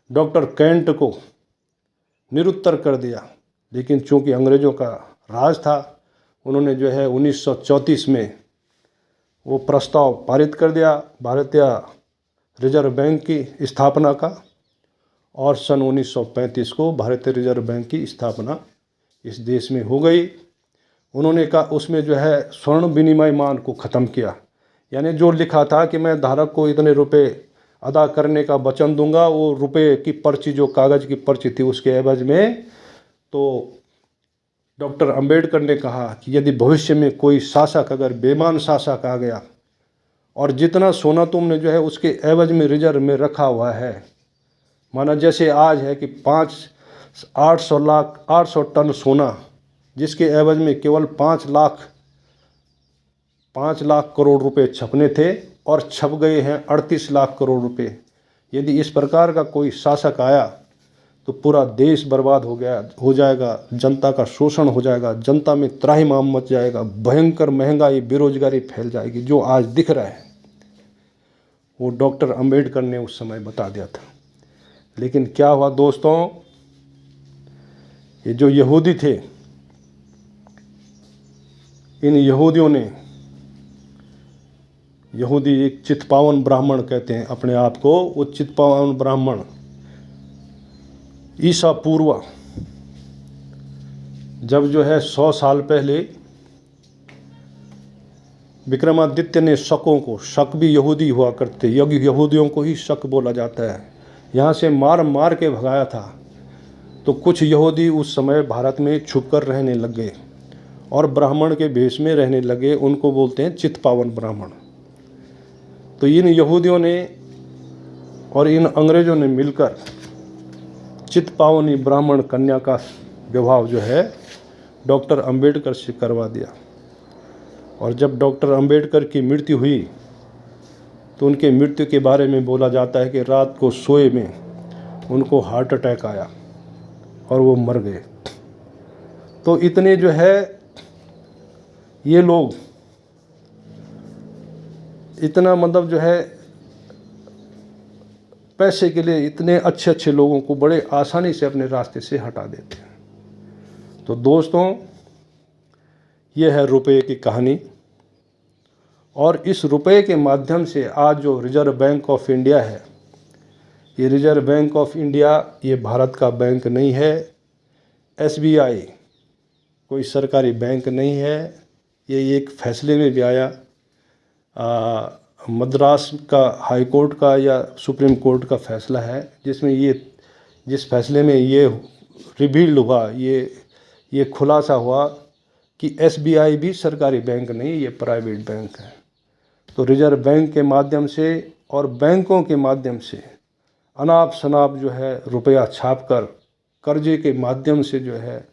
डॉक्टर कैंट को निरुत्तर कर दिया। लेकिन चूंकि अंग्रेज़ों का राज था, उन्होंने जो है 1934 में वो प्रस्ताव पारित कर दिया भारतीय रिजर्व बैंक की स्थापना का और सन 1935 को भारतीय रिजर्व बैंक की स्थापना इस देश में हो गई। उन्होंने कहा उसमें जो है स्वर्ण विनिमय मान को ख़त्म किया, यानी जो लिखा था कि मैं धारक को इतने रुपए अदा करने का वचन दूंगा, वो रुपए की पर्ची, जो कागज़ की पर्ची थी, उसके एवज में। तो डॉक्टर अंबेडकर ने कहा कि यदि भविष्य में कोई शासक, अगर बेईमान शासक आ गया और जितना सोना तुमने जो है उसके एवज में रिजर्व में रखा हुआ है, माना जैसे आज है कि 800 टन सोना जिसके एवज में केवल 5 लाख 5 लाख करोड़ रुपए छपने थे और छप गए हैं 38 लाख करोड़ रुपए। यदि इस प्रकार का कोई शासक आया तो पूरा देश बर्बाद हो जाएगा, जनता का शोषण हो जाएगा, जनता में त्राहिमाम मच जाएगा, भयंकर महंगाई, बेरोजगारी फैल जाएगी। जो आज दिख रहा है वो डॉक्टर अंबेडकर ने उस समय बता दिया था। लेकिन क्या हुआ दोस्तों, ये जो यहूदी थे, इन यहूदियों ने, यहूदी एक चित्पावन ब्राह्मण कहते हैं अपने आप को, वो चित्पावन ब्राह्मण ईसा पूर्व जब जो है 100 साल पहले विक्रमादित्य ने शकों को, शक भी यहूदी हुआ करते, यहूदियों को ही शक बोला जाता है, यहाँ से मार मार के भगाया था। तो कुछ यहूदी उस समय भारत में छुपकर रहने लग गए और ब्राह्मण के भेष में रहने लगे, उनको बोलते हैं चित्पावन ब्राह्मण। तो इन यहूदियों ने और इन अंग्रेज़ों ने मिलकर चित्पावनी ब्राह्मण कन्या का विवाह जो है डॉक्टर अंबेडकर से करवा दिया। और जब डॉक्टर अंबेडकर की मृत्यु हुई तो उनके मृत्यु के बारे में बोला जाता है कि रात को सोए में उनको हार्ट अटैक आया और वो मर गए। तो इतने जो है ये लोग, इतना मतलब जो है पैसे के लिए इतने अच्छे अच्छे लोगों को बड़े आसानी से अपने रास्ते से हटा देते हैं। तो दोस्तों, ये है रुपये की कहानी। और इस रुपये के माध्यम से आज जो रिजर्व बैंक ऑफ इंडिया है, ये रिजर्व बैंक ऑफ इंडिया ये भारत का बैंक नहीं है, SBI कोई सरकारी बैंक नहीं है। ये एक फैसले में भी आया, मद्रास का हाई कोर्ट का या सुप्रीम कोर्ट का फैसला है, जिस फैसले में ये रिवील्ड हुआ, ये खुलासा हुआ कि SBI भी सरकारी बैंक नहीं, ये प्राइवेट बैंक है। तो रिजर्व बैंक के माध्यम से और बैंकों के माध्यम से अनाप शनाप जो है रुपया छाप कर कर्जे के माध्यम से जो है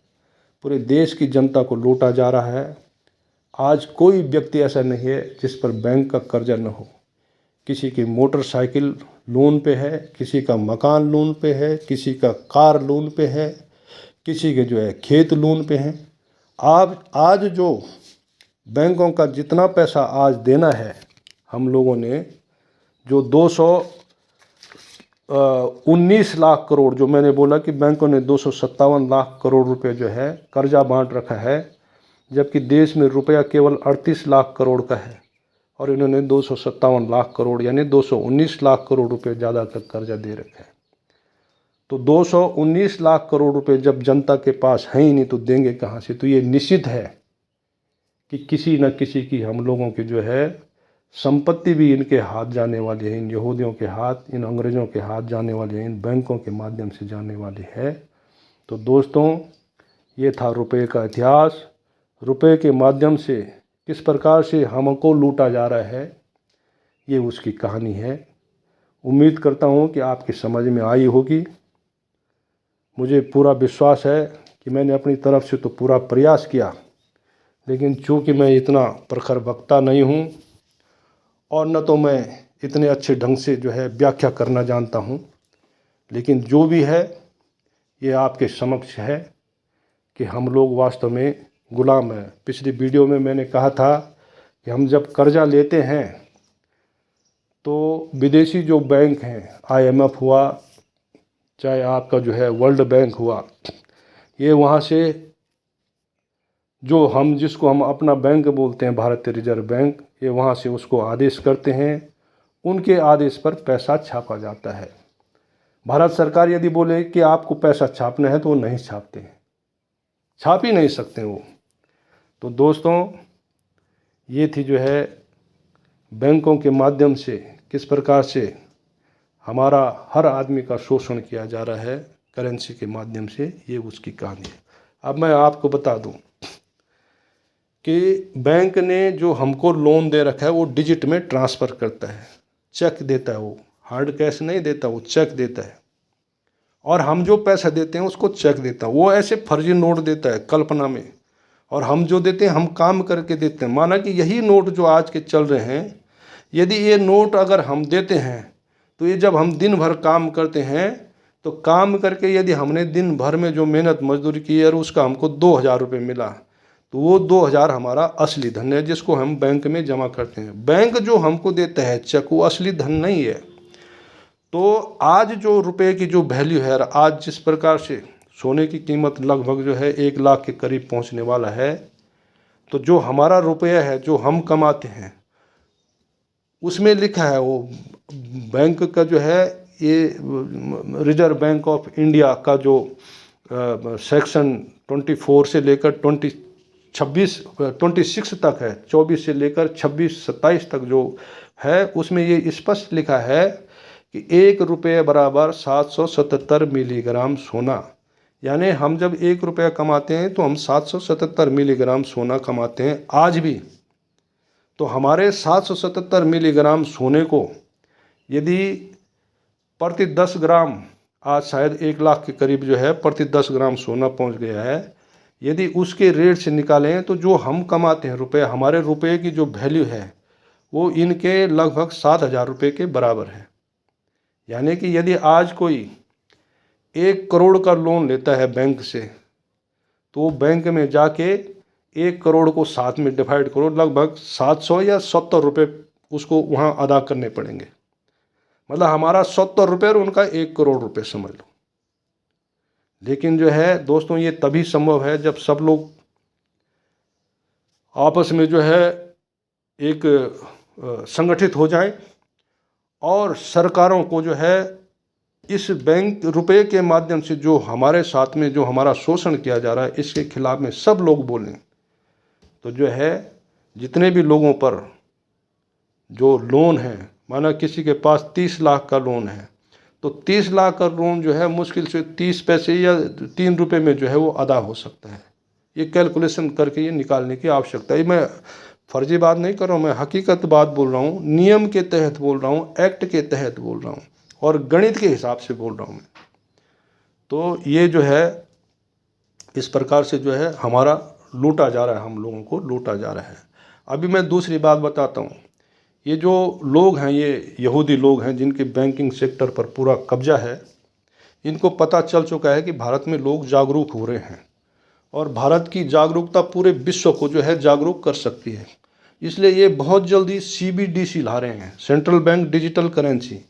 पूरे देश की जनता को लूटा जा रहा है। आज कोई व्यक्ति ऐसा नहीं है जिस पर बैंक का कर्जा न हो। किसी की मोटरसाइकिल लोन पे है, किसी का मकान लोन पे है, किसी का कार लोन पे है, किसी के जो है खेत लोन पे हैं। आज जो बैंकों का जितना पैसा आज देना है, हम लोगों ने जो 219 लाख करोड़, जो मैंने बोला कि बैंकों ने 257 लाख करोड़ रुपए जो है कर्जा बांट रखा है, जबकि देश में रुपया केवल 38 लाख करोड़ का है और इन्होंने 257 लाख करोड़ यानी 219 लाख करोड़ रुपए ज़्यादा तक कर्जा दे रखा है। तो 219 लाख करोड़ रुपए जब जनता के पास है ही नहीं तो देंगे कहाँ से। तो ये निश्चित है कि किसी न किसी की हम लोगों की जो है संपत्ति भी इनके हाथ जाने वाली है, इन यहूदियों के हाथ, इन अंग्रेज़ों के हाथ जाने वाली है, इन बैंकों के माध्यम से जाने वाली है। तो दोस्तों, ये था रुपये का इतिहास। रुपये के माध्यम से किस प्रकार से हमको लूटा जा रहा है, ये उसकी कहानी है। उम्मीद करता हूँ कि आपकी समझ में आई होगी। मुझे पूरा विश्वास है कि मैंने अपनी तरफ से तो पूरा प्रयास किया, लेकिन चूँकि मैं इतना प्रखर वक्ता नहीं हूँ और न तो मैं इतने अच्छे ढंग से जो है व्याख्या करना जानता हूँ, लेकिन जो भी है ये आपके समक्ष है कि हम लोग वास्तव में गुलाम हैं। पिछली वीडियो में मैंने कहा था कि हम जब कर्जा लेते हैं तो विदेशी जो बैंक हैं, IMF हुआ, चाहे आपका जो है वर्ल्ड बैंक हुआ, ये वहाँ से जो जिसको हम अपना बैंक बोलते हैं, भारतीय रिजर्व बैंक, ये वहाँ से उसको आदेश करते हैं, उनके आदेश पर पैसा छापा जाता है। भारत सरकार यदि बोले कि आपको पैसा छापना है तो वो नहीं छापते हैं, छाप ही नहीं सकते वो। तो दोस्तों, ये थी जो है बैंकों के माध्यम से किस प्रकार से हमारा हर आदमी का शोषण किया जा रहा है करेंसी के माध्यम से, ये उसकी कहानी है। अब मैं आपको बता दूं कि बैंक ने जो हमको लोन दे रखा है वो डिजिट में ट्रांसफ़र करता है, चेक देता है, वो हार्ड कैश नहीं देता, वो चेक देता है। और हम जो पैसा देते हैं उसको चेक देता है, वो ऐसे फर्जी नोट देता है कल्पना में, और हम जो देते हैं हम काम करके देते हैं। माना कि यही नोट जो आज के चल रहे हैं, यदि ये नोट अगर हम देते हैं तो ये जब हम दिन भर काम करते हैं तो काम करके यदि हमने दिन भर में जो मेहनत मजदूरी की और उसका हमको 2,000 रुपये मिला, तो वो 2,000 हमारा असली धन है जिसको हम बैंक में जमा करते हैं। बैंक जो हमको देता है चेक, वो असली धन नहीं है। तो आज जो रुपये की जो वैल्यू है, आज जिस प्रकार से सोने की कीमत लगभग जो है 1 लाख के करीब पहुंचने वाला है, तो जो हमारा रुपया है जो हम कमाते हैं उसमें लिखा है, वो बैंक का जो है ये रिजर्व बैंक ऑफ इंडिया का जो सेक्शन 24 से लेकर 26 तक है, 24 से लेकर 26-27 तक जो है, उसमें ये स्पष्ट लिखा है कि 1 रुपये बराबर 777 मिलीग्राम सोना। यानी हम जब 1 रुपया कमाते हैं तो हम 777 मिलीग्राम सोना कमाते हैं आज भी। तो हमारे 777 मिलीग्राम सोने को यदि प्रति 10 ग्राम, आज शायद 1 लाख के करीब जो है प्रति 10 ग्राम सोना पहुंच गया है, यदि उसके रेट से निकालें तो जो हम कमाते हैं रुपये, हमारे रुपये की जो वैल्यू है वो इनके लगभग 7,000 रुपये के बराबर है। यानी कि यदि आज कोई 1 करोड़ का लोन लेता है बैंक से, तो वो बैंक में जाके 1 करोड़ को 7 में डिवाइड करो, लगभग 700 या 70 रुपये उसको वहाँ अदा करने पड़ेंगे। मतलब हमारा 70 रुपये और उनका 1 करोड़ रुपये समझ लो। लेकिन जो है दोस्तों, ये तभी संभव है जब सब लोग आपस में जो है एक संगठित हो जाएं और सरकारों को जो है इस बैंक रुपये के माध्यम से जो हमारे साथ में जो हमारा शोषण किया जा रहा है इसके खिलाफ में सब लोग बोलें। तो जो है जितने भी लोगों पर जो लोन है, माना किसी के पास 30 लाख का लोन है, तो 30 लाख का लोन जो है मुश्किल से 30 पैसे या 3 रुपये में जो है वो अदा हो सकता है। ये कैलकुलेशन करके ये निकालने की आवश्यकता है। मैं फर्जी बात नहीं कर रहा हूँ, मैं हकीकत बात बोल रहा हूँ, नियम के तहत बोल रहा हूँ, एक्ट के तहत बोल रहा हूँ और गणित के हिसाब से बोल रहा हूँ मैं। तो ये जो है इस प्रकार से जो है हमारा लूटा जा रहा है, हम लोगों को लूटा जा रहा है। अभी मैं दूसरी बात बताता हूँ। ये जो लोग हैं, ये यहूदी लोग हैं जिनके बैंकिंग सेक्टर पर पूरा कब्जा है, इनको पता चल चुका है कि भारत में लोग जागरूक हो रहे हैं और भारत की जागरूकता पूरे विश्व को जो है जागरूक कर सकती है। इसलिए ये बहुत जल्दी CBDC ला रहे हैं, सेंट्रल बैंक डिजिटल करेंसी।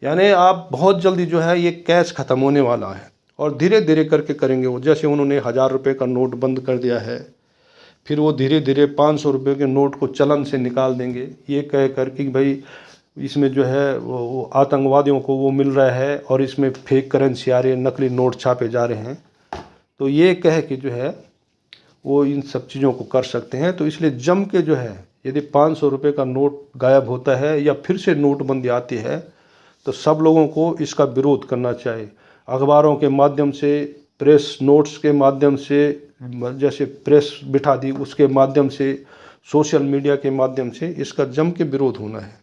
यानी आप बहुत जल्दी जो है ये कैश ख़त्म होने वाला है और धीरे धीरे करके करेंगे वो। जैसे उन्होंने 1000 रुपये का नोट बंद कर दिया है, फिर वो धीरे धीरे 500 रुपये के नोट को चलन से निकाल देंगे, ये कह कर कि भाई इसमें जो है वो आतंकवादियों को वो मिल रहा है और इसमें फेक करेंसी आ रही है, नकली नोट छापे जा रहे हैं। तो ये कह के जो है वो इन सब चीज़ों को कर सकते हैं। तो इसलिए जम के जो है यदि 500 रुपये का नोट गायब होता है या फिर से नोटबंदी आती है तो सब लोगों को इसका विरोध करना चाहिए। अखबारों के माध्यम से, प्रेस नोट्स के माध्यम से, जैसे प्रेस बिठा दी उसके माध्यम से, सोशल मीडिया के माध्यम से इसका जम के विरोध होना है।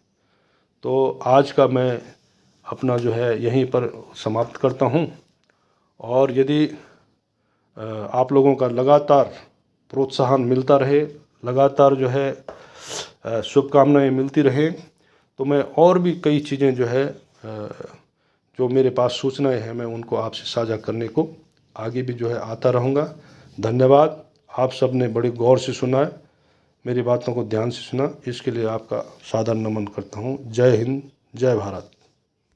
तो आज का मैं अपना जो है यहीं पर समाप्त करता हूँ। और यदि आप लोगों का लगातार प्रोत्साहन मिलता रहे, लगातार जो है शुभकामनाएं मिलती रहें, तो मैं और भी कई चीज़ें जो है जो मेरे पास सूचनाएं हैं मैं उनको आपसे साझा करने को आगे भी जो है आता रहूँगा। धन्यवाद। आप सब ने बड़े गौर से सुना है, मेरी बातों को ध्यान से सुना, इसके लिए आपका सादर नमन करता हूँ। जय हिंद, जय भारत।